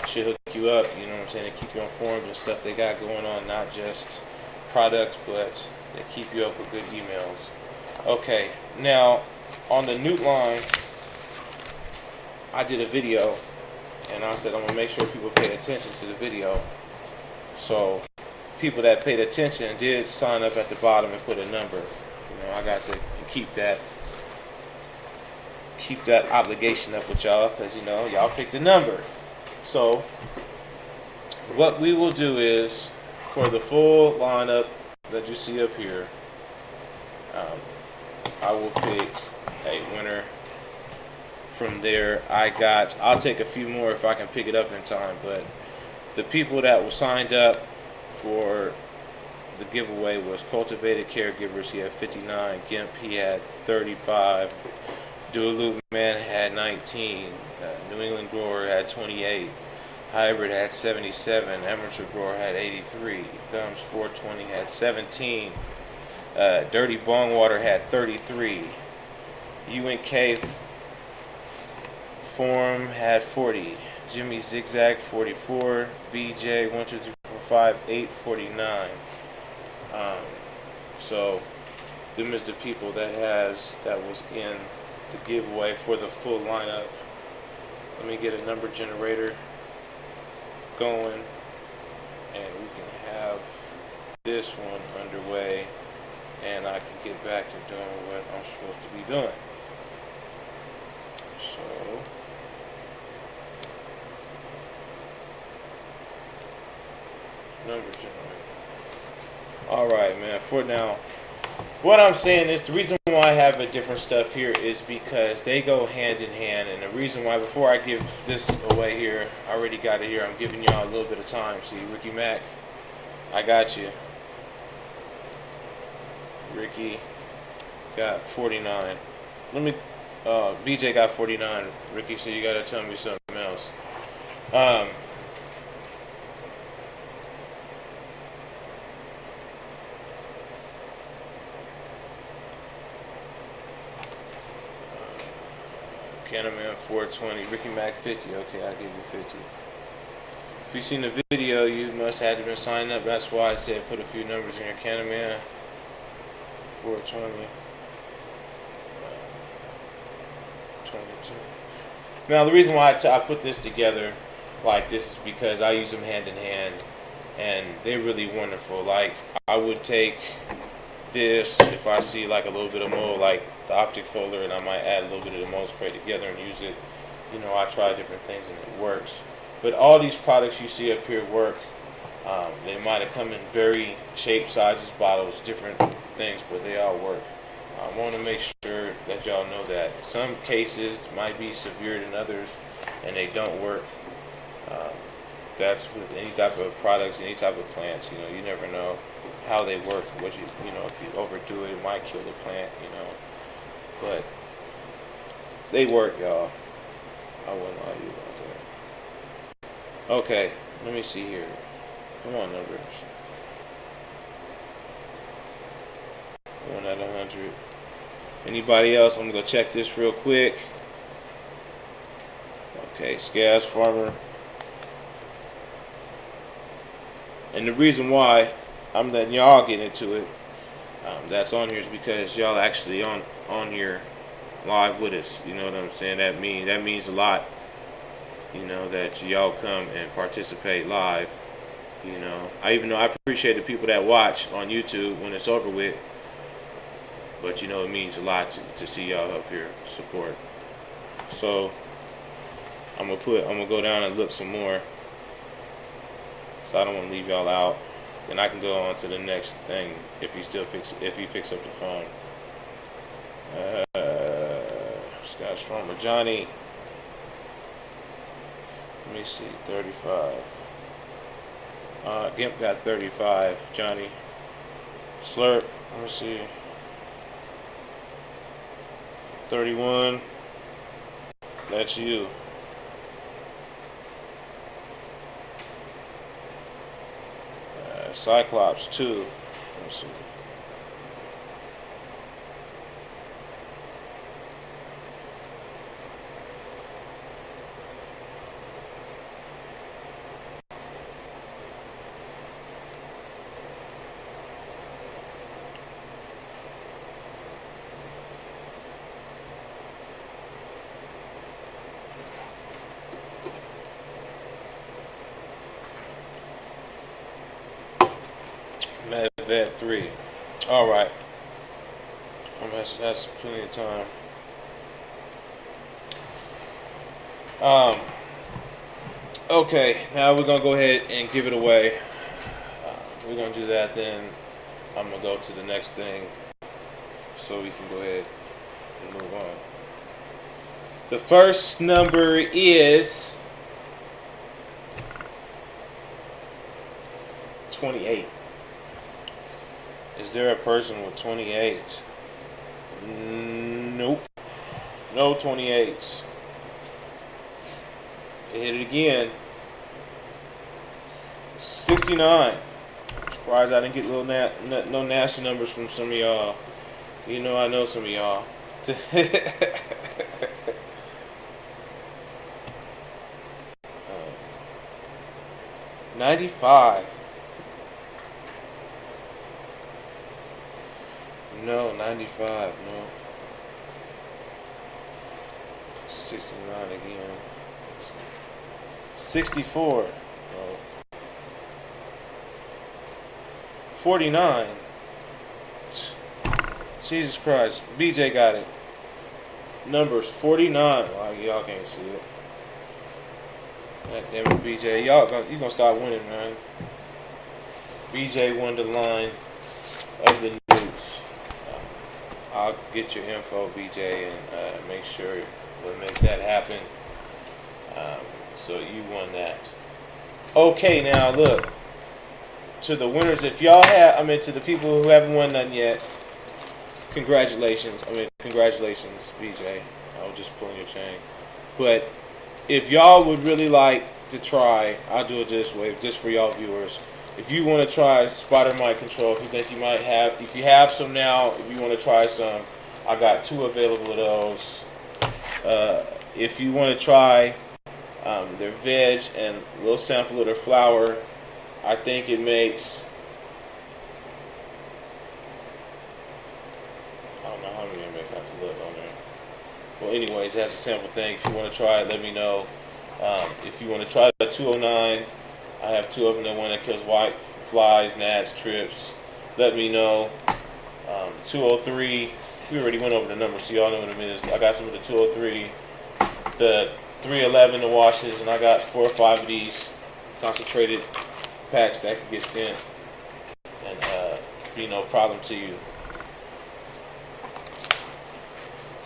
She'll hook you up, you know what I'm saying, they keep you informed and stuff they got going on, not just products, but they keep you up with good emails. Okay, now on the Newt line, I did a video, and I said I'm gonna make sure people pay attention to the video. So people that paid attention did sign up at the bottom and put a number. You know, I got to keep that obligation up with y'all, because you know y'all picked a number. So what we will do is, for the full lineup that you see up here, I will pick a winner. From there, I'll take a few more if I can pick it up in time, but the people that were signed up for the giveaway was Cultivated Caregivers. He had 59. Gimp, he had 35. Dual Loop Man had 19. New England Grower had 28. Hybrid had 77. Amateur Grower had 83. Thumbs 420 had 17. Dirty Bongwater had 33. UNK Form had 40. Jimmy Zigzag 44. BJ 1 2 3 4 5 8 49. So them is the people that was in the giveaway for the full lineup. Let me get a number generator going, and we can have this one underway, and I can get back to doing what I'm supposed to be doing. So number generator. Alright, man, for now, what I'm saying is the reason why I have a different stuff here is because they go hand in hand, and the reason why, before I give this away here, I already got it here, I'm giving y'all a little bit of time. See, Ricky Mac, I got you. Ricky got 49. Let me, BJ got 49. Ricky, so you gotta tell me something else. Canterman 420, Ricky Mac 50. Okay, I'll give you 50. If you've seen the video, you must have been signed up. That's why I said put a few numbers in your Canterman 420. 22. Now, the reason why I put this together like this is because I use them hand in hand, and they're really wonderful. Like, I would take this if I see like a little bit of mold, like the Optic Foliar, and I might add a little bit of the mold spray together and use it. You know, I try different things and it works. But all these products you see up here work. They might have come in very shapes, sizes, bottles, different things, but they all work. I want to make sure that y'all know that some cases might be severe than others, and they don't work. That's with any type of products, any type of plants. You know, you never know how they work. What you know, if you overdo it, it might kill the plant. You know, but they work, y'all. I wouldn't lie to you about that. Okay, let me see here. Come on, numbers. One at 100. Anybody else? I'm gonna go check this real quick. Okay, Scaz Farmer. And the reason why I'm letting y'all get into it, that's on here, is because y'all actually on here live with us. You know what I'm saying? That means a lot. You know, that y'all come and participate live. You know, I appreciate the people that watch on YouTube when it's over with. But you know, it means a lot to see y'all up here support. So I'm gonna go down and look some more. So I don't want to leave y'all out. Then I can go on to the next thing if he picks up the phone. Scotch Farmer Johnny. Let me see, 35. Gimp got 35. Johnny. Slurp. Let me see. 31. That's you. Cyclops 2. Let's see. vet 3. All right. That's plenty of time. Okay, now we're gonna go ahead and give it away. We're gonna do that, then I'm gonna go to the next thing, so we can go ahead and move on. The first number is 28. Is there a person with 28? Nope. No 28s. Hit it again. 69. Surprised I didn't get no nasty numbers from some of y'all. You know I know some of y'all. 95. No, 95. No. 69 again. 64. No. 49. Jesus Christ. BJ got it. Numbers 49. Wow, y'all can't see it. God damn it, BJ. You gonna start winning, man. BJ won the line of the nudes. I'll get your info, BJ, and make sure we'll make that happen. So you won that. Okay, now look. To the winners, if y'all have, to the people who haven't won none yet, congratulations. Congratulations, BJ. I was just pulling your chain. But if y'all would really like to try, I'll do it this way, just for y'all viewers. If you want to try spotter mic control, if you think you might have, if you have some now, if you want to try some, I got 2 available of those. If you want to try their veg and a little sample of their flour, I think it makes, I don't know how many it makes, I have to look on there. Well, anyways, that's a sample thing. If you want to try it, let me know. If you want to try the 209, I have 2 of them. The one that kills white flies, gnats, trips. Let me know. 203, we already went over the numbers, so y'all know what it is. I got some of the 203, the 311, the washes, and I got 4 or 5 of these concentrated packs that could get sent and be no problem to you.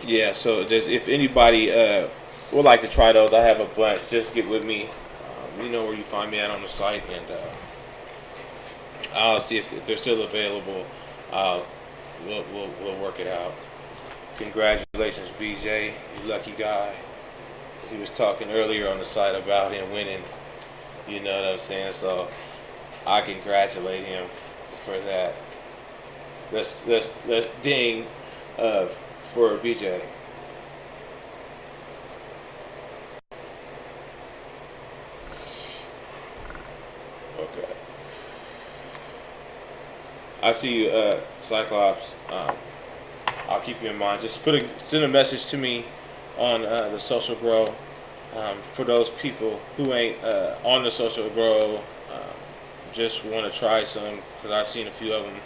Yeah, so if anybody would like to try those, I have a bunch. Just get with me. You know where you find me at on the site, and I'll see if they're still available. We'll work it out. Congratulations, BJ, you lucky guy. He was talking earlier on the site about him winning. You know what I'm saying? So I congratulate him for that. Let's ding for BJ. Okay. I see you, Cyclops. I'll keep you in mind. Just send a message to me on the Social Grow. For those people who ain't on the Social Grow, just want to try some, because I've seen a few of them.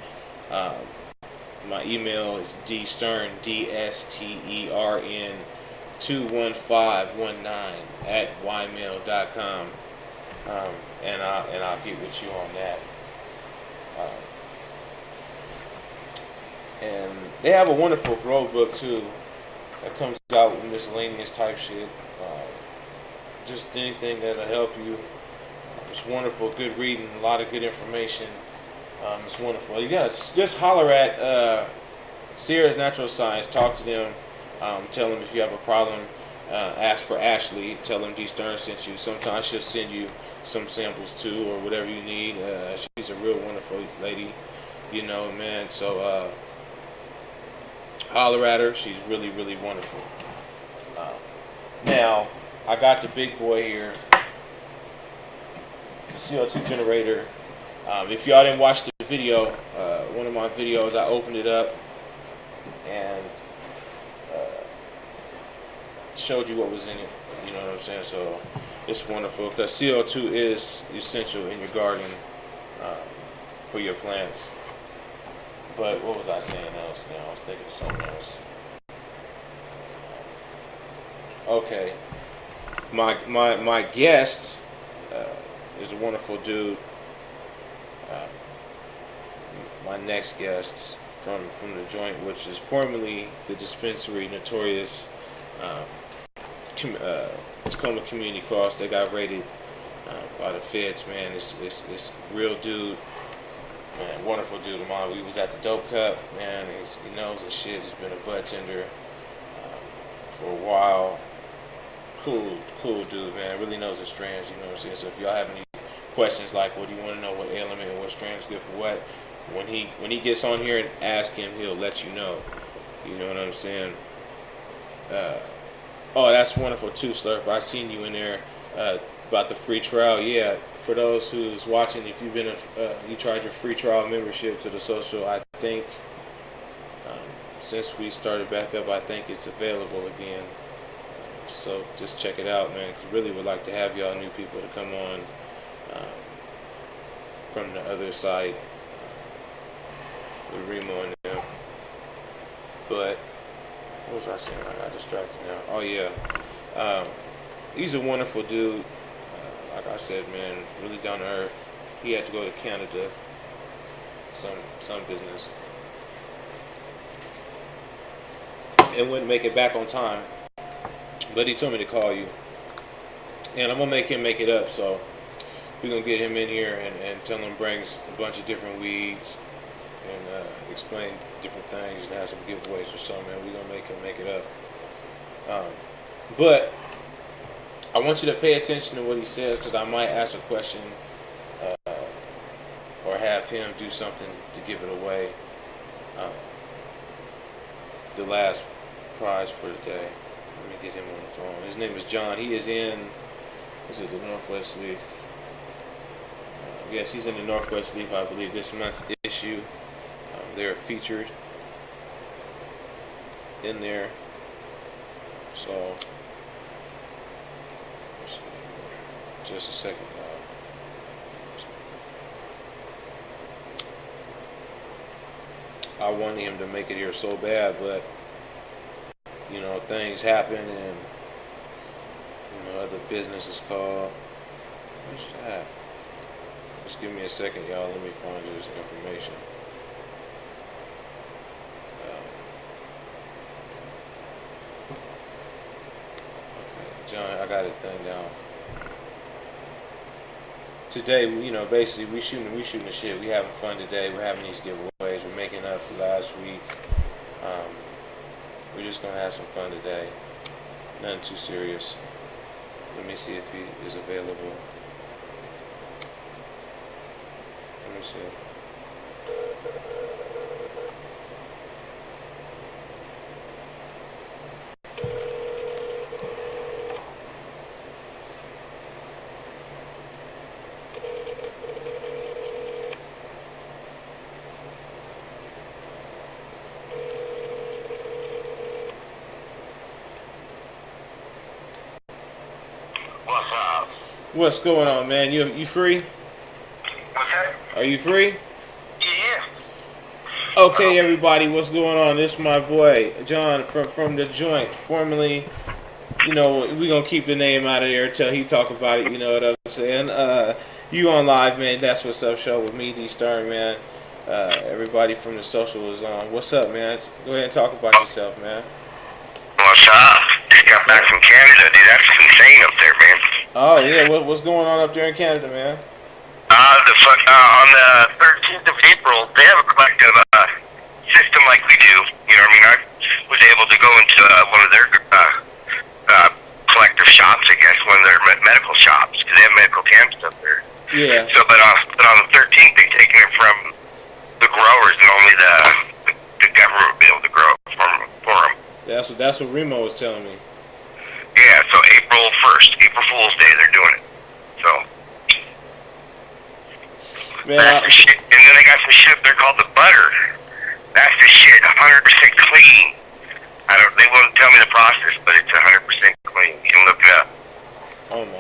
My email is dstern, DSTERN 21519 @ymail.com, and I'll get with you on that. And they have a wonderful grow book too that comes out with miscellaneous type shit. Just anything that'll help you. It's wonderful, good reading, a lot of good information. It's wonderful. You gotta just holler at Sierra's Natural Science. Talk to them. Tell them if you have a problem. Ask for Ashley. Tell them D Stern sent you. Sometimes she'll send you some samples too, or whatever you need. She's a real wonderful lady, you know, man. So holler at her. She's really, really wonderful. Now I got the big boy here, the CO2 generator. If y'all didn't watch the video, one of my videos, I opened it up and showed you what was in it. You know what I'm saying? So it's wonderful, because CO2 is essential in your garden for your plants. But what was I saying else now? I was thinking of something else. Okay. My guest is a wonderful dude. My next guest from the joint, which is formerly the Dispensary Notorious Tacoma Community Cross. They got raided by the feds, man. It's real dude, man. Wonderful dude of mine. We was at the Dope Cup, man. He knows his shit. He's been a bud tender for a while. Cool dude, man. Really knows his strands, you know what I'm saying? So if y'all have any questions like, what do you want to know, what element and what strand is good for what, when he gets on here and ask him, he'll let you know. You know what I'm saying? Oh, that's wonderful too, Slurp. I seen you in there about the free trial. Yeah, for those who's watching, if you've been you tried your free trial membership to the social, I think since we started back up, I think it's available again. So just check it out, man. 'Cause really would like to have y'all new people to come on from the other side with Remo and them. But what was I saying? I got distracted now. Oh yeah, he's a wonderful dude. Like I said, man, really down to earth. He had to go to Canada, some business, and wouldn't make it back on time. But he told me to call you, and I'm gonna make him make it up. So we're gonna get him in here and tell him brings a bunch of different weeds and explain different things and have some giveaways or something. And we're gonna make him make it up. But I want you to pay attention to what he says, because I might ask a question or have him do something to give it away. The last prize for the day. Let me get him on the phone. His name is John. He is in, is it the Northwest Leaf? Yes, he's in the Northwest Leaf, I believe, this month's issue. They're featured in there. So, just a second, I wanted him to make it here so bad, but you know, things happen, and you know, other businesses call. What's that? Just give me a second, y'all. Let me find this information. Okay, John, I got it thing down. Today, you know, basically we shooting the shit. We having fun today. We're having these giveaways. We're making up for last week. We're just gonna have some fun today. Nothing too serious. Let me see if he is available. Let me see. What's going on, man? You free? What's that? Are you free? Yeah. Okay, everybody, what's going on? This is my boy John from the joint, formerly. You know, we gonna keep the name out of there until he talk about it. You know what I'm saying? You on live, man? That's what's up. Show with me, D Stern, man. Everybody from the social is on. What's up, man? Go ahead and talk about yourself, man. What's up? Just got back from Canada, dude. That's insane up there, man. Oh yeah, what's going on up there in Canada, man? On the 13th of April, they have a collective system like we do. You know what I mean? I was able to go into one of their collective shops, I guess, one of their medical shops, because they have medical camps up there. Yeah. So, but on the 13th, they're taking it from the growers, and only the government will be able to grow it for them. That's what Remo was telling me. Yeah, so April 1st, April Fool's Day, they're doing it. So, man, that's the shit. And then they got some shit there called the butter. That's the shit, 100% clean. They won't tell me the process, but it's 100% clean. You can look it up. Oh my.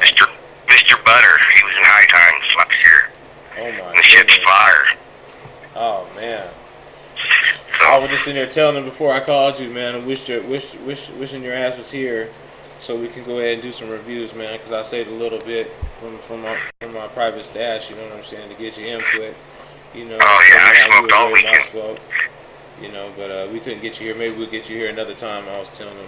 Mr. Butter, he was in High Times last year. Oh my. And the shit's fire. Oh man. sitting there telling them before I called you, man. I wishing your ass was here, so we can go ahead and do some reviews, man. Because I saved a little bit from my private stash. You know what I'm saying, to get your input. You know. Oh yeah, I smoked all weekend. You know, but we couldn't get you here. Maybe we'll get you here another time. I was telling them.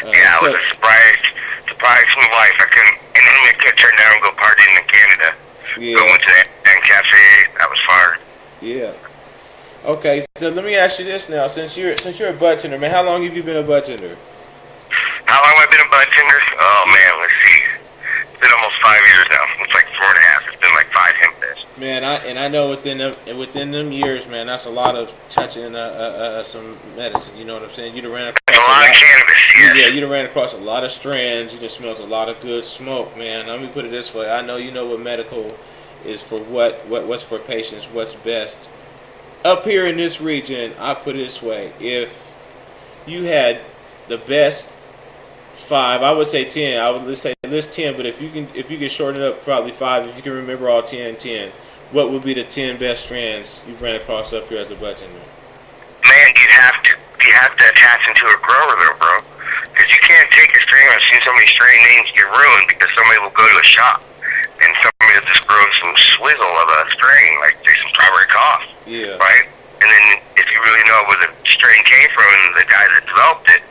Yeah, I was a surprise from life. I couldn't turn down and go partying in Canada. Yeah. Going to that cafe, that was far. Yeah. Okay, so let me ask you this now. Since you're a bud tender, man, how long have you been a bud tender? How long have I been a bud tender? Oh man, let's see. It's been almost 5 years now. It's like 4.5. It's been like 5 hemp days. Man, I know within them years, man, that's a lot of touching some medicine. You know what I'm saying? You'd have ran across a lot of cannabis. Yes. Yeah, you'd have ran across a lot of strands. You just smelled a lot of good smoke, man. Let me put it this way: I know you know what medical is for what's for patients, what's best. Up here in this region, I put it this way: if you had the best 5, I would say 10. I would list 10, but if you can shorten it up, probably 5. If you can remember all 10, what would be the 10 best strands you've ran across up here as a bud tender? Man, you have to attach into a grower though, bro, because you can't take a strain. I've seen so many strain names get ruined because somebody will go to a shop and somebody will just grow some swizzle of a strain, like say some strawberry cough. Yeah. Right? And then if you really know where the strain came from and the guy that developed it,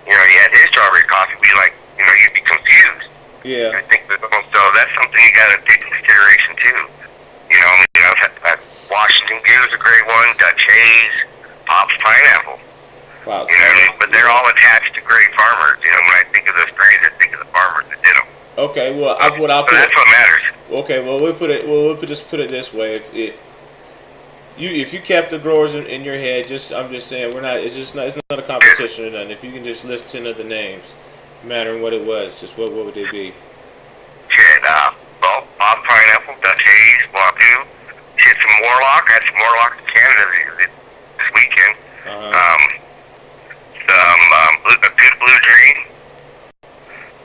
you know, he had his strawberry cough, you'd be like, you know, you'd be confused. Yeah. I think that, so that's something you got to take into consideration too. You know, I mean, Washington Dew is a great one, Dutch Haze, Pops Pineapple. Wow. You know what I mean? But they're all attached to great farmers. You know, when I think of those strains, I think of the farmers that did them. Okay, well, so that's what matters. Okay, well, we'll just put it this way: if you kept the growers in your head, I'm just saying it's not a competition or nothing. If you can just list 10 of the names, mattering what it was, just what would they be? Shit, well, Bob Pineapple, Dutch Haze, Wapoo. Shit, some Warlock. I had some Warlock in Canada this weekend. A good Blue Dream.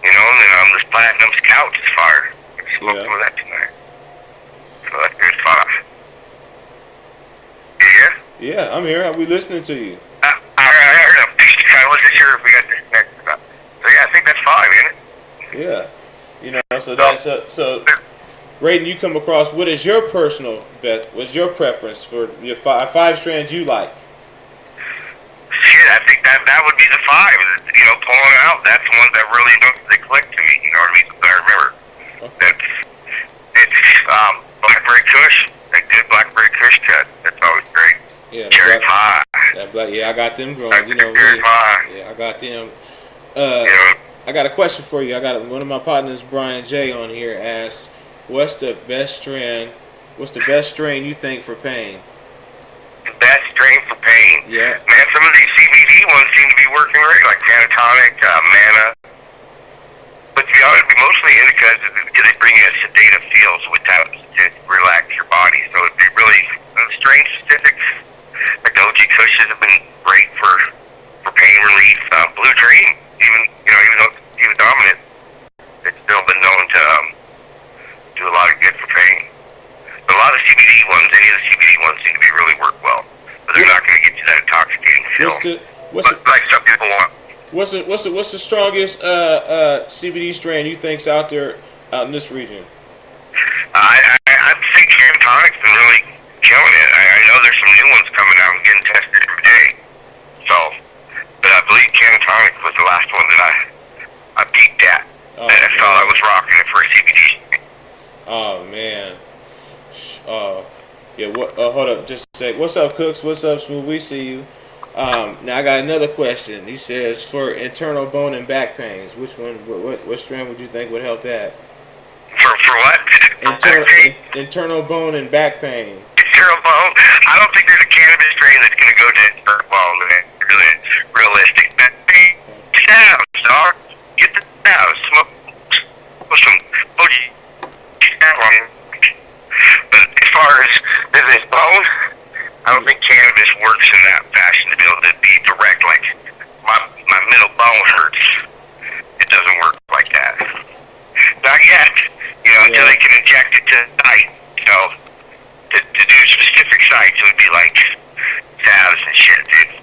You know, and then this Platinum Scout is fire. I smoked some of that tonight. So that's good fire. Yeah? Yeah, I'm here. We listening to you. I heard him. I wasn't sure if we got disconnected or not. So yeah, I think that's 5, ain't it? Yeah. You know, so that's so. Raiden, you come across. What is your personal bet? What's your preference for your 5 strands you like? Shit, I think that would be the 5. You know, pulling out. That's the ones that really they click to me. You know what I mean? I remember. Okay. It's Blackberry Kush. A good Blackberry Kush cut. That's always great. Yeah. Cherry pie. I got them growing. You know, cherry pie. Yeah, I got them. Yeah. I got a question for you. I got one of my partners, Brian J, on here asks, what's the best strain you think for pain? The best strain for pain? Yeah. Man, some of these CBD ones seem to be working great, like Canatonic, Mana. But to be honest, mostly indicas because they bring you a sedative feel, so it helps to relax your body. So it really, strain specific, like the OG Cushes have been great for pain relief. Blue Dream, even though it's dominant, it's still been known to do a lot of good for pain. But a lot of CBD ones, any of the CBD ones seem to be really work well, but they're not going to get you that intoxicating feel. Like some people want. What's the strongest CBD strain you think's out there out in this region? I think Canatonic's been really killing it. I know there's some new ones coming out and getting tested every day. So, but I believe Canatonic was the last one that I beat that. I thought I was rocking it for a CBD. Oh man. Yeah. Hold up, just a sec. What's up, Cooks? What's up, Smooth? We see you. Now I got another question. He says, for internal bone and back pains, which one? What strand would you think would help that? For what? Internal bone and back pain. Internal bone? I don't think there's a cannabis strain that's going to go to internal bone. Really realistic. Sounds, dog. Get the sounds. Smoke some OG. But as far as business bone, I don't think cannabis works in that fashion to be able to be direct. Like my middle bone hurts. It doesn't work like that. Not yet. You know, until they can inject it to the site. You know, to do specific sites, it would be like salves and shit, dude.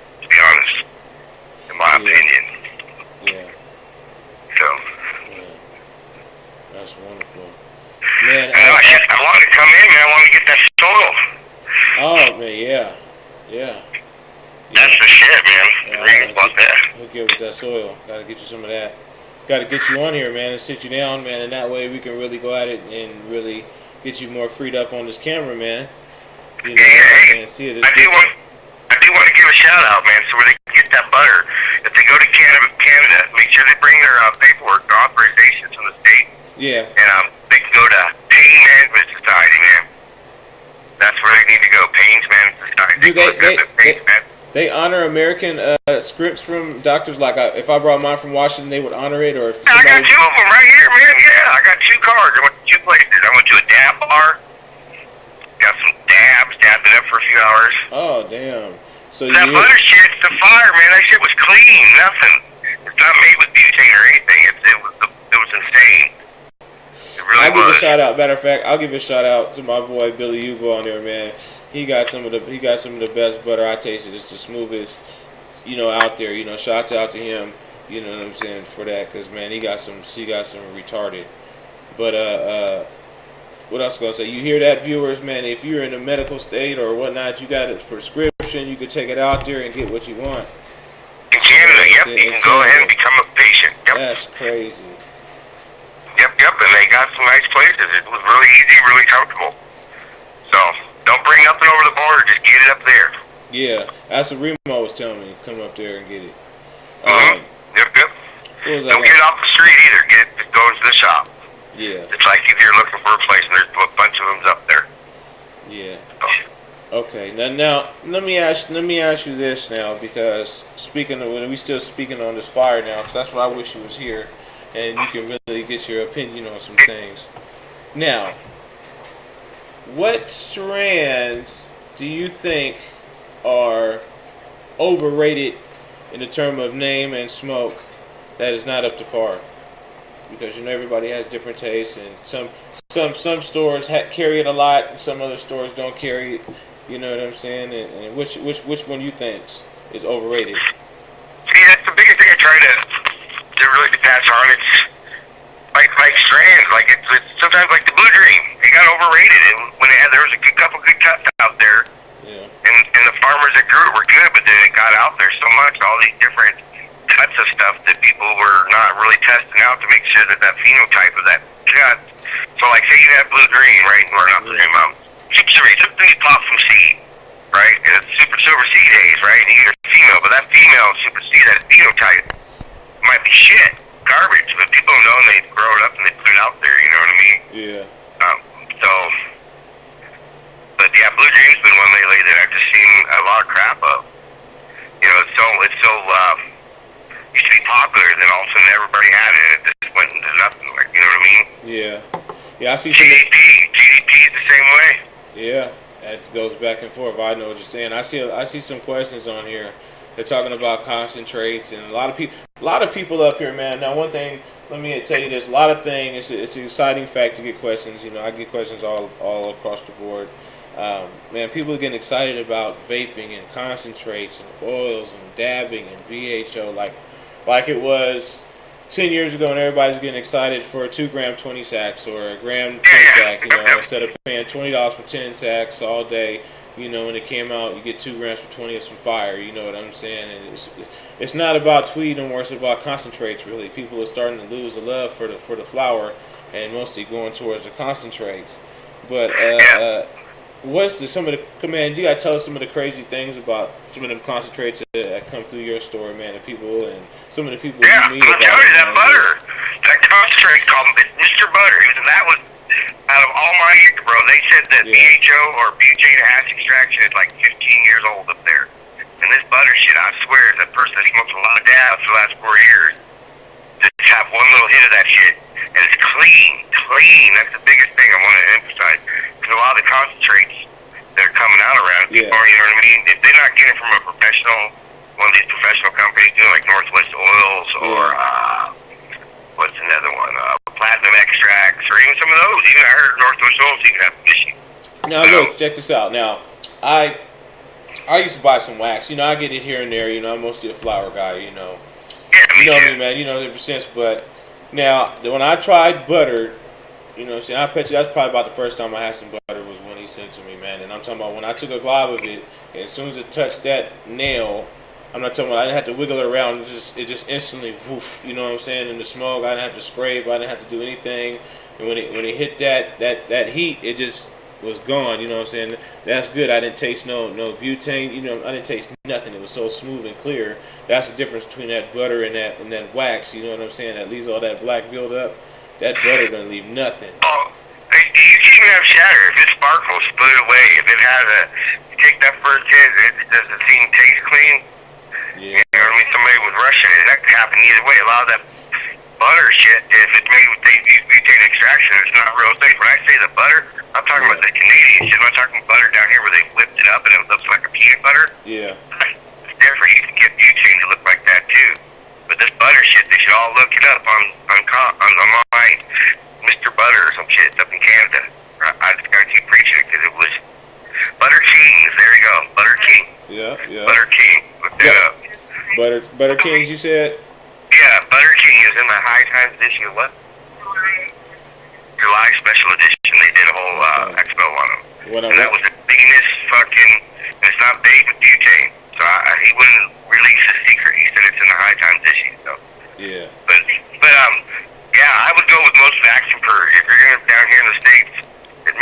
you up with that soil. Got to get you some of that. Got to get you on here, man, and sit you down, man, and that way we can really go at it and really get you more freed up on this camera, man. You know, Hey, and see it. I do want to give a shout out, man. So where they can get that butter, if they go to Canada, make sure they bring their paperwork, their authorizations from the state. Yeah. And they can go to Pain Management Society, man. That's where they need to go. Pain Management Society. They honor American scripts from doctors. Like if I brought mine from Washington, they would honor it. Or if I got 2 of them right here, man. Yeah, I got 2 cards. I went to 2 places. I went to a dab bar. Got some dabs, dabbed it up for a few hours. Oh, damn. So that butter shit's the fire, man. That shit was clean. Nothing. It's not made with butane or anything. It was insane. It really I'll was. give a shout out. Matter of fact, I'll give a shout out to my boy Billy Ubo on there, man. He got some of the best butter I tasted. It's the smoothest, out there. Shout out to him. You know what I'm saying for that, cause man, he got some retarded. But what else gonna say? You hear that, viewers, man? If you're in a medical state or whatnot, you got a prescription. You can take it out there and get what you want. In Canada, yep, you can go ahead and become a patient. Yep. That's crazy. Yep, and they got some nice places. It was really easy, really comfortable. So don't bring nothing over the border. Just get it up there. Yeah, that's what Remo was telling me. Come up there and get it. Yep. Don't get it off the street either. Just go into the shop. Yeah. It's like if you're looking for a place, and there's a bunch of them up there. Yeah. Okay. Now let me ask you this now, because we still speaking on this fire now, because that's why I wish you was here, and you can really get your opinion on some things. Now, what strands do you think are overrated in the term of name and smoke that is not up to par? Because everybody has different tastes, and some stores carry it a lot, and some other stores don't carry it. You know what I'm saying? And which one you think is overrated? See, that's the biggest thing I try to really pass on. It's like strands, like it's sometimes like the Blue Dream. It got overrated, and when there was a couple good cuts out there, yeah, and the farmers that grew it were good, but then it got out there so much, all these different cuts of stuff that people were not really testing out to make sure that phenotype of that cut. So like say you have Blue Dream, right? Or not Blue Dream, Super Silver, something you pop from seed, right? And it's Super Silver seed days, right? And you get a female, but that female Super seed, that phenotype might be shit, garbage, but people don't know, and they grow it up and they put it out there, you know what I mean? Yeah. But yeah, Blue Dream's been one lately that I've just seen a lot of crap of. It's so used to be popular, then all of a sudden everybody had it, and it just went into nothing, like, you know what I mean? Yeah, I see GDP is the same way. Yeah, that goes back and forth. I know what you're saying. I see some questions on here. They're talking about concentrates, and a lot of people up here, man. Now, one thing, let me tell you this: a lot of things. It's an exciting fact to get questions. I get questions all across the board. Man, people are getting excited about vaping and concentrates and oils and dabbing and BHO, like it was 10 years ago, and everybody's getting excited for a 2-gram 20 sacks or a gram 10 sack. Instead of paying $20 for 10 sacks all day. When it came out, you get 2 grams for 20. It's from fire. You know what I'm saying? And it's not about tweed no more. It's about concentrates. Really, people are starting to lose the love for the flower, and mostly going towards the concentrates. But what's some of the command? You gotta tell us some of the crazy things about some of them concentrates that come through your store, man. The people and some of the people you meet. I'm telling you, that butter, that concentrate called Mr. Butter. That was out of all my years, bro. They said that BHO or butane hash extraction is like 15 years old up there. And this butter shit, I swear, is a person that smokes a lot of dabs for the last 4 years. Just have one little hit of that shit, and it's clean. That's the biggest thing I want to emphasize. Because a lot of the concentrates that are coming out around people, you know what I mean? If they're not getting it from a professional, one of these professional companies, like Northwest Oils or what's another one? Platinum extracts, or even some of those. Even I heard Northwest Oils even have issues. Now look, check this out. Now, I used to buy some wax. I get it here and there. I'm mostly a flower guy. Yeah, me, man. Ever since. But now, when I tried butter, I bet you that's probably about the first time I had some butter was when he sent it to me, man. And I'm talking about when I took a glob of it, and as soon as it touched that nail, I'm not talking about I didn't have to wiggle it around. It just instantly, woof, you know what I'm saying? In the smoke, I didn't have to scrape. I didn't have to do anything. And when it hit that heat, it just was gone. You know what I'm saying? That's good. I didn't taste no butane. You know, I didn't taste nothing. It was so smooth and clear. That's the difference between that butter and that wax. You know what I'm saying? That leaves all that black buildup. That butter doesn't leave nothing. Oh, you can even have shatter. If it sparkles, put it away. If it has you take that first hit, it doesn't seem taste clean. Yeah. You know what I mean? Somebody was rushing it. That could happen either way. A lot of that butter shit, if it's made with butane extraction, it's not real safe. When I say the butter, I'm talking about the Canadian shit. I'm not talking butter down here where they whipped it up and it looks like a peanut butter. Yeah. It's different. You can get butane to look like that too. But this butter shit, they should all look it up online. Mr. Butter or some shit. It's up in Canada. I just gotta keep preaching it because it was Butter Kings. There you go. Butter King. Yeah. Butter King. Look that up. Butter Kings, you said? Yeah, Butter King is in the High Times edition of what? July special edition. They did a whole expo on them. And that was the biggest fucking, and it's not baked with butane. So he wouldn't release his secret. He said it's in the High Times issue. So. Yeah. But yeah, I would go with most vacuum purge. If you're gonna down here in the States,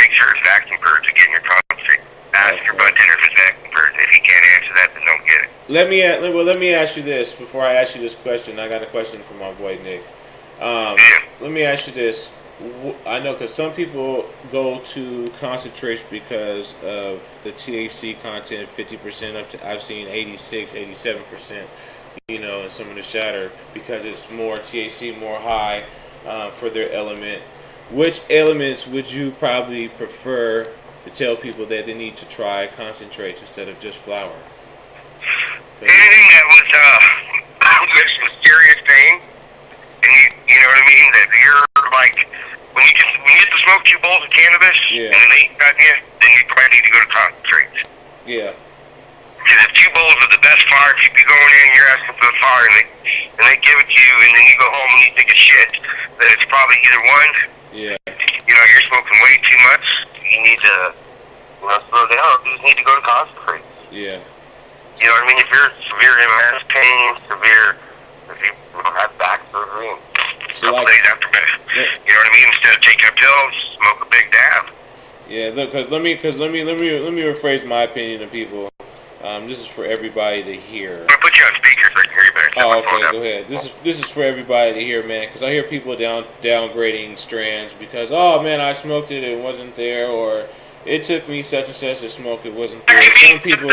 make sure it's vacuum purge to get in your concentrate. Ask your bartender if it's vacuum purge. If he can't answer that, then don't get it. Let me ask you this before I ask you this question. I got a question for my boy Nick. Let me ask you this. I know because some people go to concentrates because of the THC content, 50% up to I've seen 86, 87%. You know, and some of the shatter because it's more THC, more high for their element. Which elements would you probably prefer to tell people that they need to try concentrates instead of just flour? Anything that was with mysterious pain, and you know what I mean. That you're like when you get to smoke 2 bowls of cannabis, yeah. And they got you, then you probably need to go to concentrates. Yeah. Because if 2 bowls of the best flour, if you be going in, you're asking for the flour, and they give it to you, and then you go home and you think of shit, that it's probably either one. Yeah. You know, you're smoking way too much. You need to, slow down. You just need to go to concentrates. Yeah. You know what I mean? If you're severe MS pain, if you have back surgery, and so couple days after, you know what I mean? Instead of taking a pill, smoke a big dab. Yeah, look, let me rephrase my opinion to people. This is for everybody to hear. I'm gonna put you on speaker so I can hear you better. Oh, okay, go ahead. This is for everybody to hear, man. Because I hear people downgrading strands because, oh man, I smoked it, it wasn't there, or it took me such and such to smoke, it wasn't there. Some people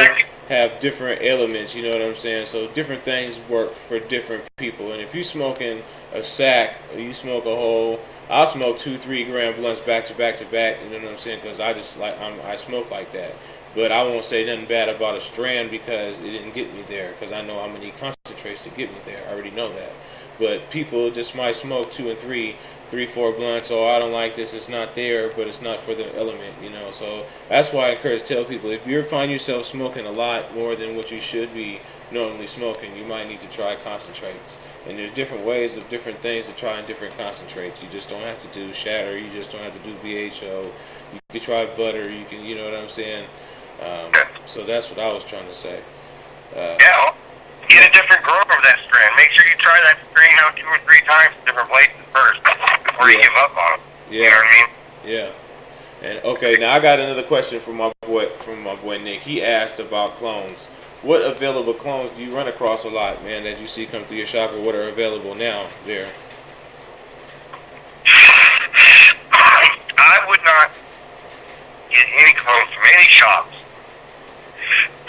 have different elements, you know what I'm saying? So different things work for different people. And if you smoking a sack or you smoke a whole, I'll smoke 2-3 gram blunts back to back to back. You know what I'm saying? Because I smoke like that. But I won't say nothing bad about a strand because it didn't get me there. Because I know I'm gonna need concentrates to get me there. I already know that. But people just might smoke 2 and 3, 4 blunts. Oh, I don't like this. It's not there, but it's not for the element, you know. So that's why I tell people if you find yourself smoking a lot more than what you should be normally smoking, you might need to try concentrates. And there's different ways of different things to try in different concentrates. You just don't have to do shatter. You just don't have to do BHO. You can try butter. You can, you know what I'm saying. So that's what I was trying to say. Yeah. Get a different grower of that strand. Make sure you try that strain out 2 or 3 times in different places first before you give up on it. Yeah. You know what I mean? Yeah. And okay, now I got another question from my boy Nick. He asked about clones. What available clones do you run across a lot, man, that you see come through your shop, or what are available now there? I would not get any clones from any shops.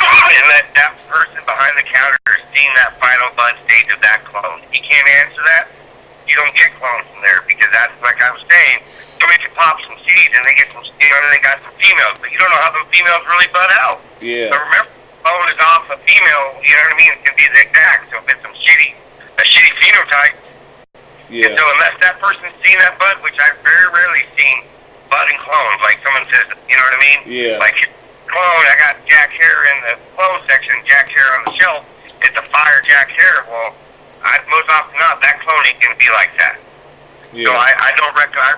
And let that person behind the counter seen that final bud stage of that clone. He can't answer that. You don't get clones from there because that's like I was saying. Somebody can pop some seeds and they get some, you know, and they got some females, but you don't know how the females really bud out. Yeah. So remember, clone is off a female. You know what I mean? It can be the exact. So if it's a shitty phenotype. Yeah. And so unless that person's seen that bud, which I've very rarely seen budding clones, like someone says, you know what I mean? Yeah. Like clone, I got Jack Hare in the clone section, Jack Hare on the shelf. It's a fire Jack Hare. Well, most often not, that clone ain't gonna be like that. Yeah. So I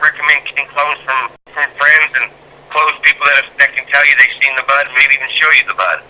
recommend getting clones from friends and close people that can tell you they've seen the bud and maybe even show you the bud.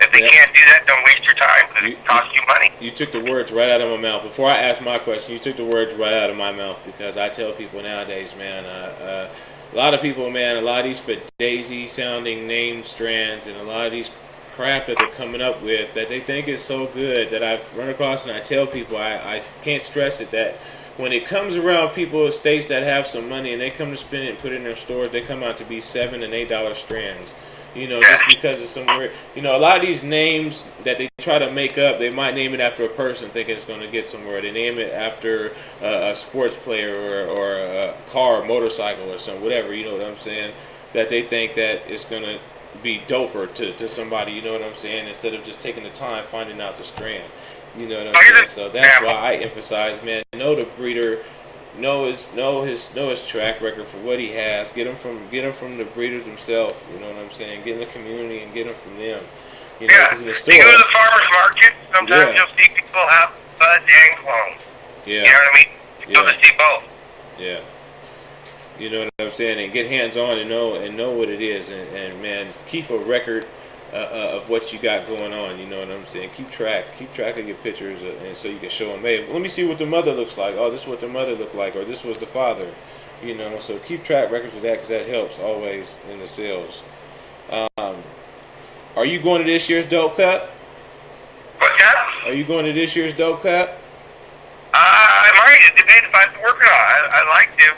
If they can't do that, don't waste your time because it costs you money. You took the words right out of my mouth. Before I ask my question, you took the words right out of my mouth because I tell people nowadays, man, a lot of people, man, a lot of these Fadazy sounding name strands and a lot of these crap that they're coming up with that they think is so good that I've run across, and I tell people, I can't stress it, that when it comes around people in states that have some money and they come to spend it and put it in their stores, they come out to be $7 and $8 strands. You know, just because of some weird, you know, a lot of these names that they try to make up, they might name it after a person thinking it's going to get somewhere. They name it after a sports player or a car or motorcycle or something, whatever, you know what I'm saying, that they think that it's going to be doper to somebody, you know what I'm saying, instead of just taking the time finding out the strand. You know what I'm saying? So that's why I emphasize, man, know the breeder, know his track record for what he has. Get him from the breeders themselves. You know what I'm saying? Get in the community and get him from them. You know, because in the store, you go to the farmer's market. Sometimes you'll see people have buds and clones. Yeah. You know what I mean? You go to see both. Yeah. You know what I'm saying? And get hands on and know what it is, and man, keep a record of what you got going on. You know what I'm saying? Keep track of your pictures, and so you can show them, hey, let me see what the mother looks like. Oh, this is what the mother looked like, or this was the father. You know, so keep track records of that because that helps always in the sales. Are you going to this year's Dope Cup? What's that? Are you going to this year's Dope Cup? I might debate if I have to work or not. I'd like to.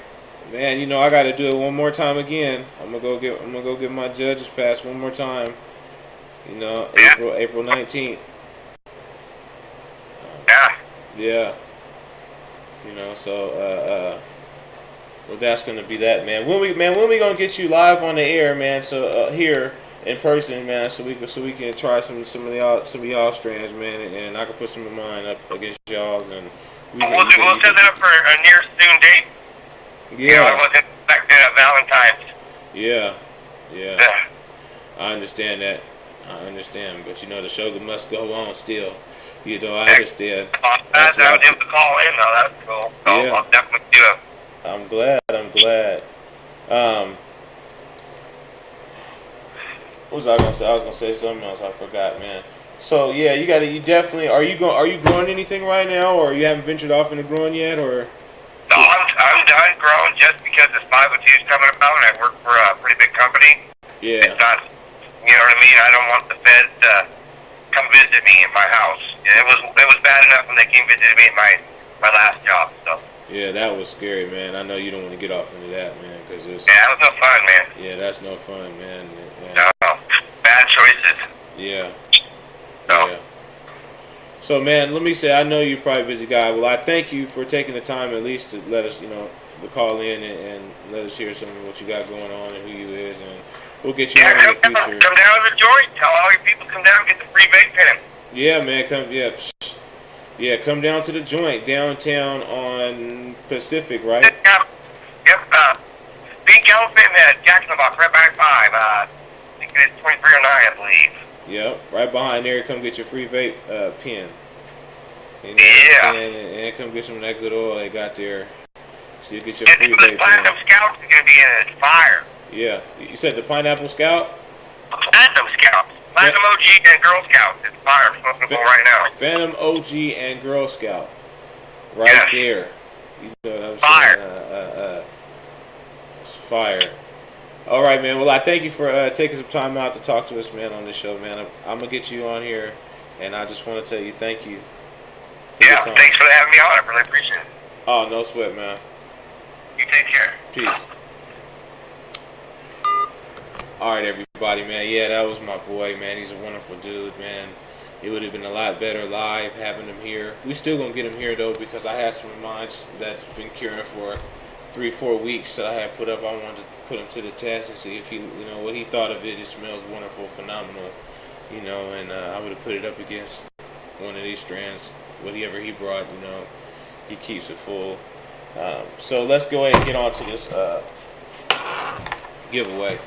Man, you know I got to do it one more time again. I'm gonna go get my judge's pass one more time. You know, April 19th. Yeah. You know, so well, that's gonna be that, man. When we gonna get you live on the air, man? So here in person, man, so we can try some of y'all strands, man, and I can put some of mine up against y'all's, and we'll set that up for a near soon date. Yeah. You know, I wasn't expecting Valentine's. Yeah. I understand that. But you know the show must go on still. You know, I understand. That's why I was able to call in, though. That's cool. So yeah. I'll definitely do it. I'm glad. What was I gonna say? I was gonna say something else. I forgot, man. So yeah, you definitely. Are you growing anything right now, or you haven't ventured off into growing yet, or? No, I'm done growing just because this 502 is coming about, and I work for a pretty big company. Yeah. It's not, you know what I mean? I don't want the feds to come visit me in my house. It was bad enough when they came visiting me at my last job. So. Yeah, that was scary, man. I know you don't want to get off into that, man, because it's. Yeah, that was no fun, man. Yeah, that's no fun, man. No, bad choices. Yeah. No. Yeah. So, man, let me say, I know you're probably a busy guy. Well, I thank you for taking the time at least to let us, you know, to call in and let us hear some of what you got going on and who you is, and we'll get you on in the future. Come down to the joint. Tell all your people come down and get the free vape pen. Yeah, man, Yeah, come down to the joint downtown on Pacific, right? Yep. Pink Elephant at Jackson Box, right by 5. I think it's 2309, I believe. Yep, right behind there. Come get your free vape pen. You know yeah. And come get some of that good oil they got there. So you get your free vape pen. Platinum Scout is going to be in fire. Yeah. You said the Pineapple Scout? Platinum Scout. Platinum OG and Girl Scout. It's fire. It's looking for right now. Phantom OG and Girl Scout. Right there. You know what I'm fire. Saying? It's fire. All right, man. Well, I thank you for taking some time out to talk to us, man, on this show, man. I'm going to get you on here, and I just want to tell you thank you. Yeah, thanks for having me on. I really appreciate it. Oh, no sweat, man. You take care. Peace. All right, everybody, man. Yeah, that was my boy, man. He's a wonderful dude, man. It would have been a lot better live having him here. We still going to get him here, though, because I have some of mine that's been curing for 3-4 weeks that I had put up. I wanted to put him to the test and see if he, you know, what he thought of it. It smells wonderful, phenomenal, you know, and I would have put it up against one of these strands, whatever he brought, you know. He keeps it full. So let's go ahead and get on to this giveaway.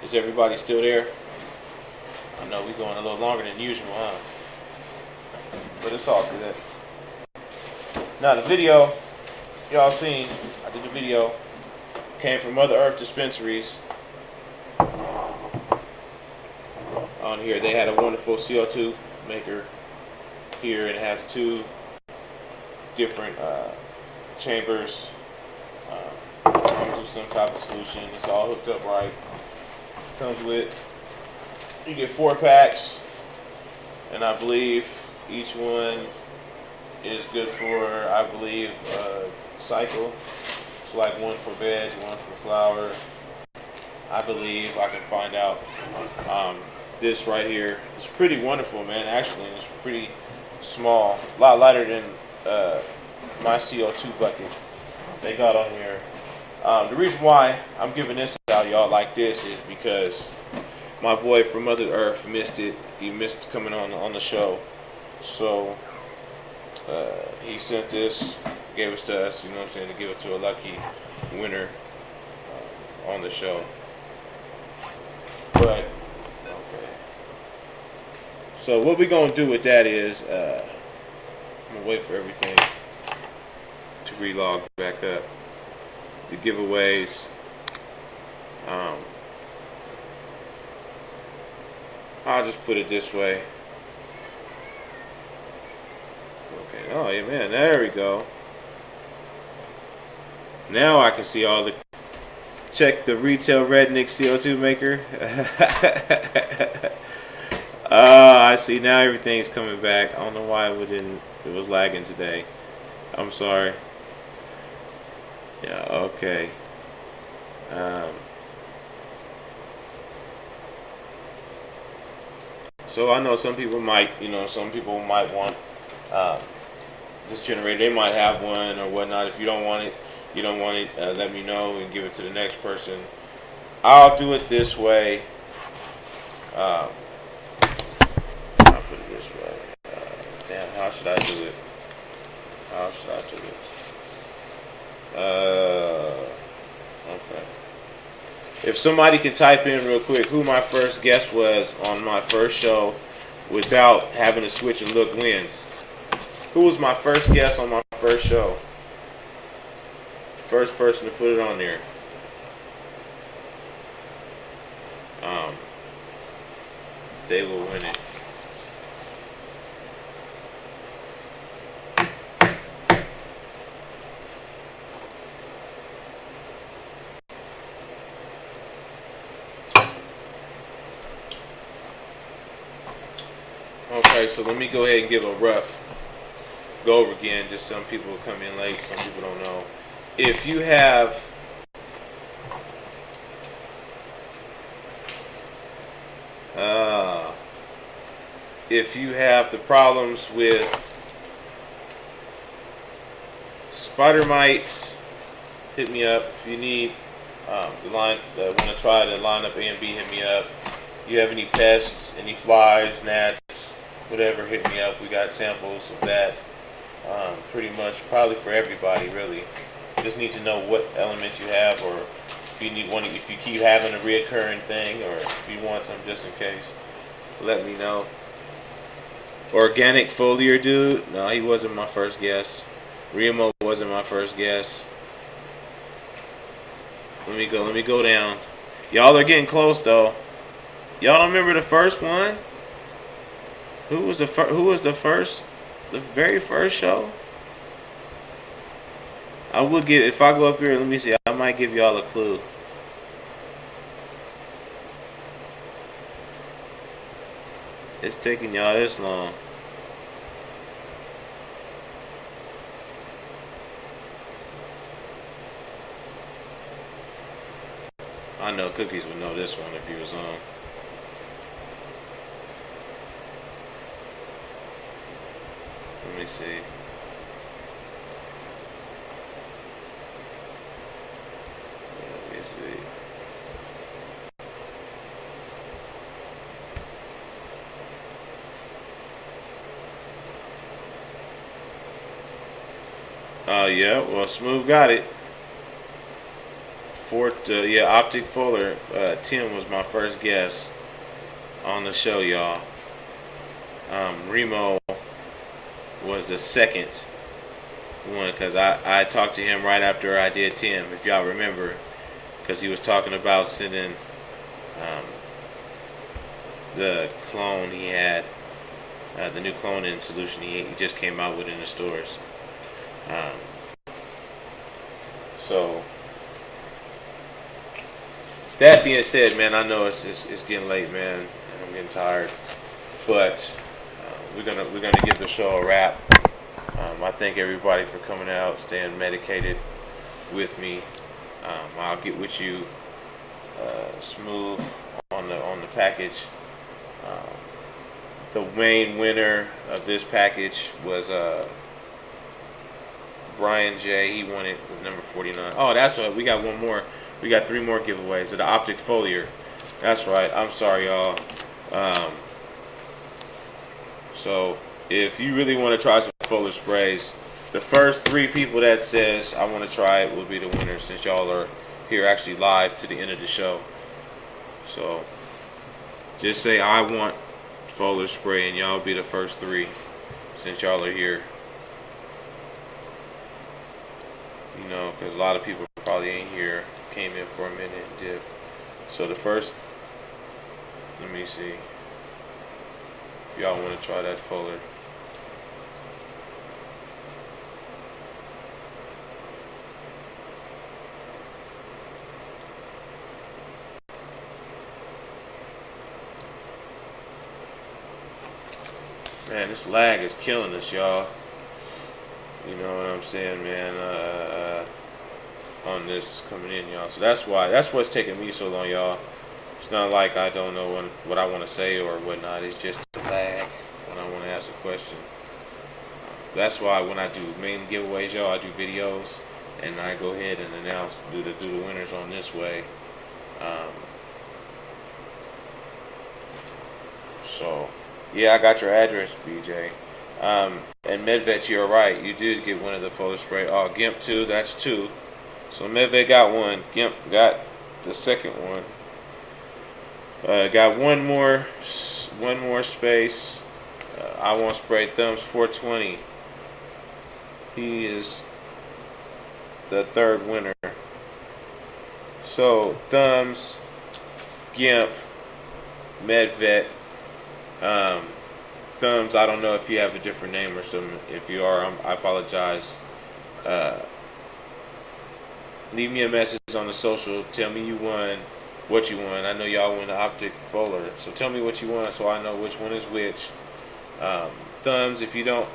Is everybody still there? I know we're going a little longer than usual, huh? But it's all good. Now the video, y'all seen, I did the video, came from Mother Earth Dispensaries. on here. They had a wonderful CO2 maker here, and it has two different chambers. Comes with some type of solution. It's all hooked up right. Comes with, you get 4 packs, and I believe each one is good for, I believe, a cycle. It's like one for veg, one for flower. I believe I can find out. This right here is pretty wonderful, man. Actually, it's pretty small, a lot lighter than my CO2 bucket they got on here. The reason why I'm giving this out, y'all, like this is because my boy from Mother Earth missed it. He missed coming on the show, so he sent this, gave it to us. You know what I'm saying, to give it to a lucky winner on the show. But okay, so what we gonna do with that is I'm gonna wait for everything to relog back up. The giveaways. I'll just put it this way. Okay. Oh yeah, man. There we go. Now I can see all the. Check the retail redneck CO2 maker. I see now everything's coming back. I don't know why it was lagging today. I'm sorry. Yeah, okay. So I know some people might, want this generator. They might have one or whatnot. If you don't want it, let me know and give it to the next person. I'll do it this way. I'll put it this way. Damn, how should I do it? Okay. If somebody can type in real quick who my first guest was on my first show without having to switch and look wins. Who was my first guest on my first show? First person to put it on there. They will win it. Okay, so let me go ahead and give a rough go over again. Just some people come in late, some people don't know. If you have the problems with spider mites, hit me up. If you need want to try to line up A and B, hit me up. If you have any pests, any flies, gnats, whatever, hit me up. We got samples of that. Pretty much, probably for everybody, really. Just need to know what element you have, or if you need one, if you keep having a reoccurring thing, or if you want some just in case. Let me know. Organic Foliar dude, no, he wasn't my first guess. Remo wasn't my first guess. Let me go down. Y'all are getting close though. Y'all don't remember the first one? Who was the very first show? I will give, if I go up here, let me see, I might give y'all a clue. It's taking y'all this long. I know Cookies would know this one if he was on. Let me see. Let me see. Yeah, well, Smooth got it. Yeah, Optic Foliar. Tim was my first guest on the show, y'all. Remo was the second one, because I talked to him right after I did Tim, if y'all remember, because he was talking about sending the clone he had, the new cloning solution he just came out with in the stores. So that being said, man, I know it's getting late, man, and I'm getting tired, but we're gonna give the show a wrap. I thank everybody for coming out, staying medicated with me. I'll get with you smooth on the package. The main winner of this package was Brian J. He won it with number 49. Oh, that's what we got. One more. We got 3 more giveaways of the Optic Foliar. That's right. I'm sorry, y'all. So if you really want to try some foliar sprays, the first 3 people that says I want to try it will be the winner, since y'all are here actually live to the end of the show. So just say I want foliar spray and y'all be the first 3, since y'all are here. You know, because a lot of people probably ain't here, came in for a minute and did. So the first, let me see if y'all want to try that foliar. Man, this lag is killing us, y'all. You know what I'm saying, man? On this coming in, y'all. So that's what's taking me so long, y'all. It's not like I don't know what I want to say or whatnot. It's just a lag when I want to ask a question. That's why when I do main giveaways, y'all, I do videos and I go ahead and announce, do the winners on this way. So yeah, I got your address, BJ. And Medvet, you're right. You did get one of the foliar spray. Oh, Gimp 2, that's 2. So Medvet got 1. Gimp got the second one. Got one more space. I want spray Thumbs 420. He is the 3rd winner. So Thumbs, Gimp, Medvet. Thumbs, I don't know if you have a different name or something. If you are, I apologize. Leave me a message on the social. Tell me you won, what you won. I know y'all won the Optic Foliar, so tell me what you won so I know which one is which. Thumbs, if you're not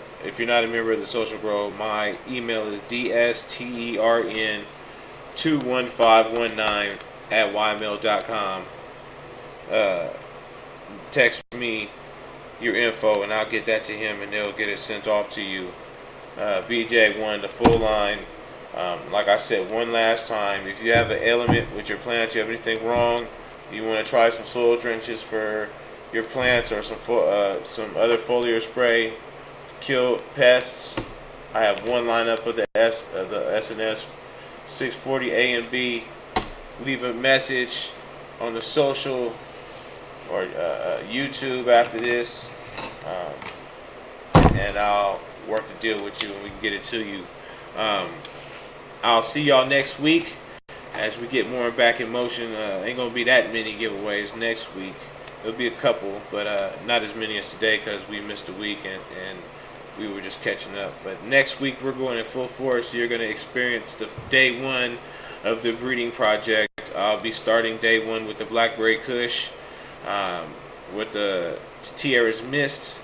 a member of the social grow, my email is dstern21519@ymail.com. Text me your info and I'll get that to him and they'll get it sent off to you. BJ won the full line. Like I said one last time, if you have an ailment with your plants, you have anything wrong, you want to try some soil drenches for your plants or some other foliar spray, kill pests, I have one lineup of the SNS 640 A and B. Leave a message on the social or YouTube after this, and I'll work the deal with you and we can get it to you. I'll see y'all next week as we get more back in motion. Ain't gonna be that many giveaways next week. There'll be a couple, but not as many as today because we missed a week and we were just catching up. But next week we're going in full force. So you're gonna experience the day 1 of the breeding project. I'll be starting day 1 with the Blackberry Kush, with the Tierra's Mist.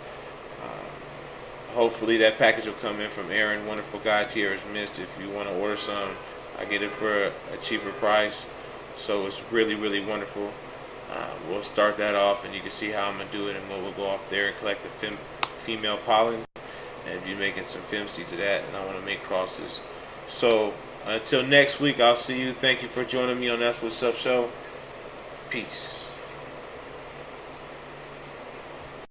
Hopefully that package will come in from Aaron, wonderful guy, Tierra's Mist. If you want to order some, I get it for a cheaper price. So it's really, really wonderful. We'll start that off and you can see how I'm going to do it, and we'll go off there and collect the female pollen and be making some fem seeds of that, and I want to make crosses. So until next week, I'll see you. Thank you for joining me on That's What's Up show. Peace.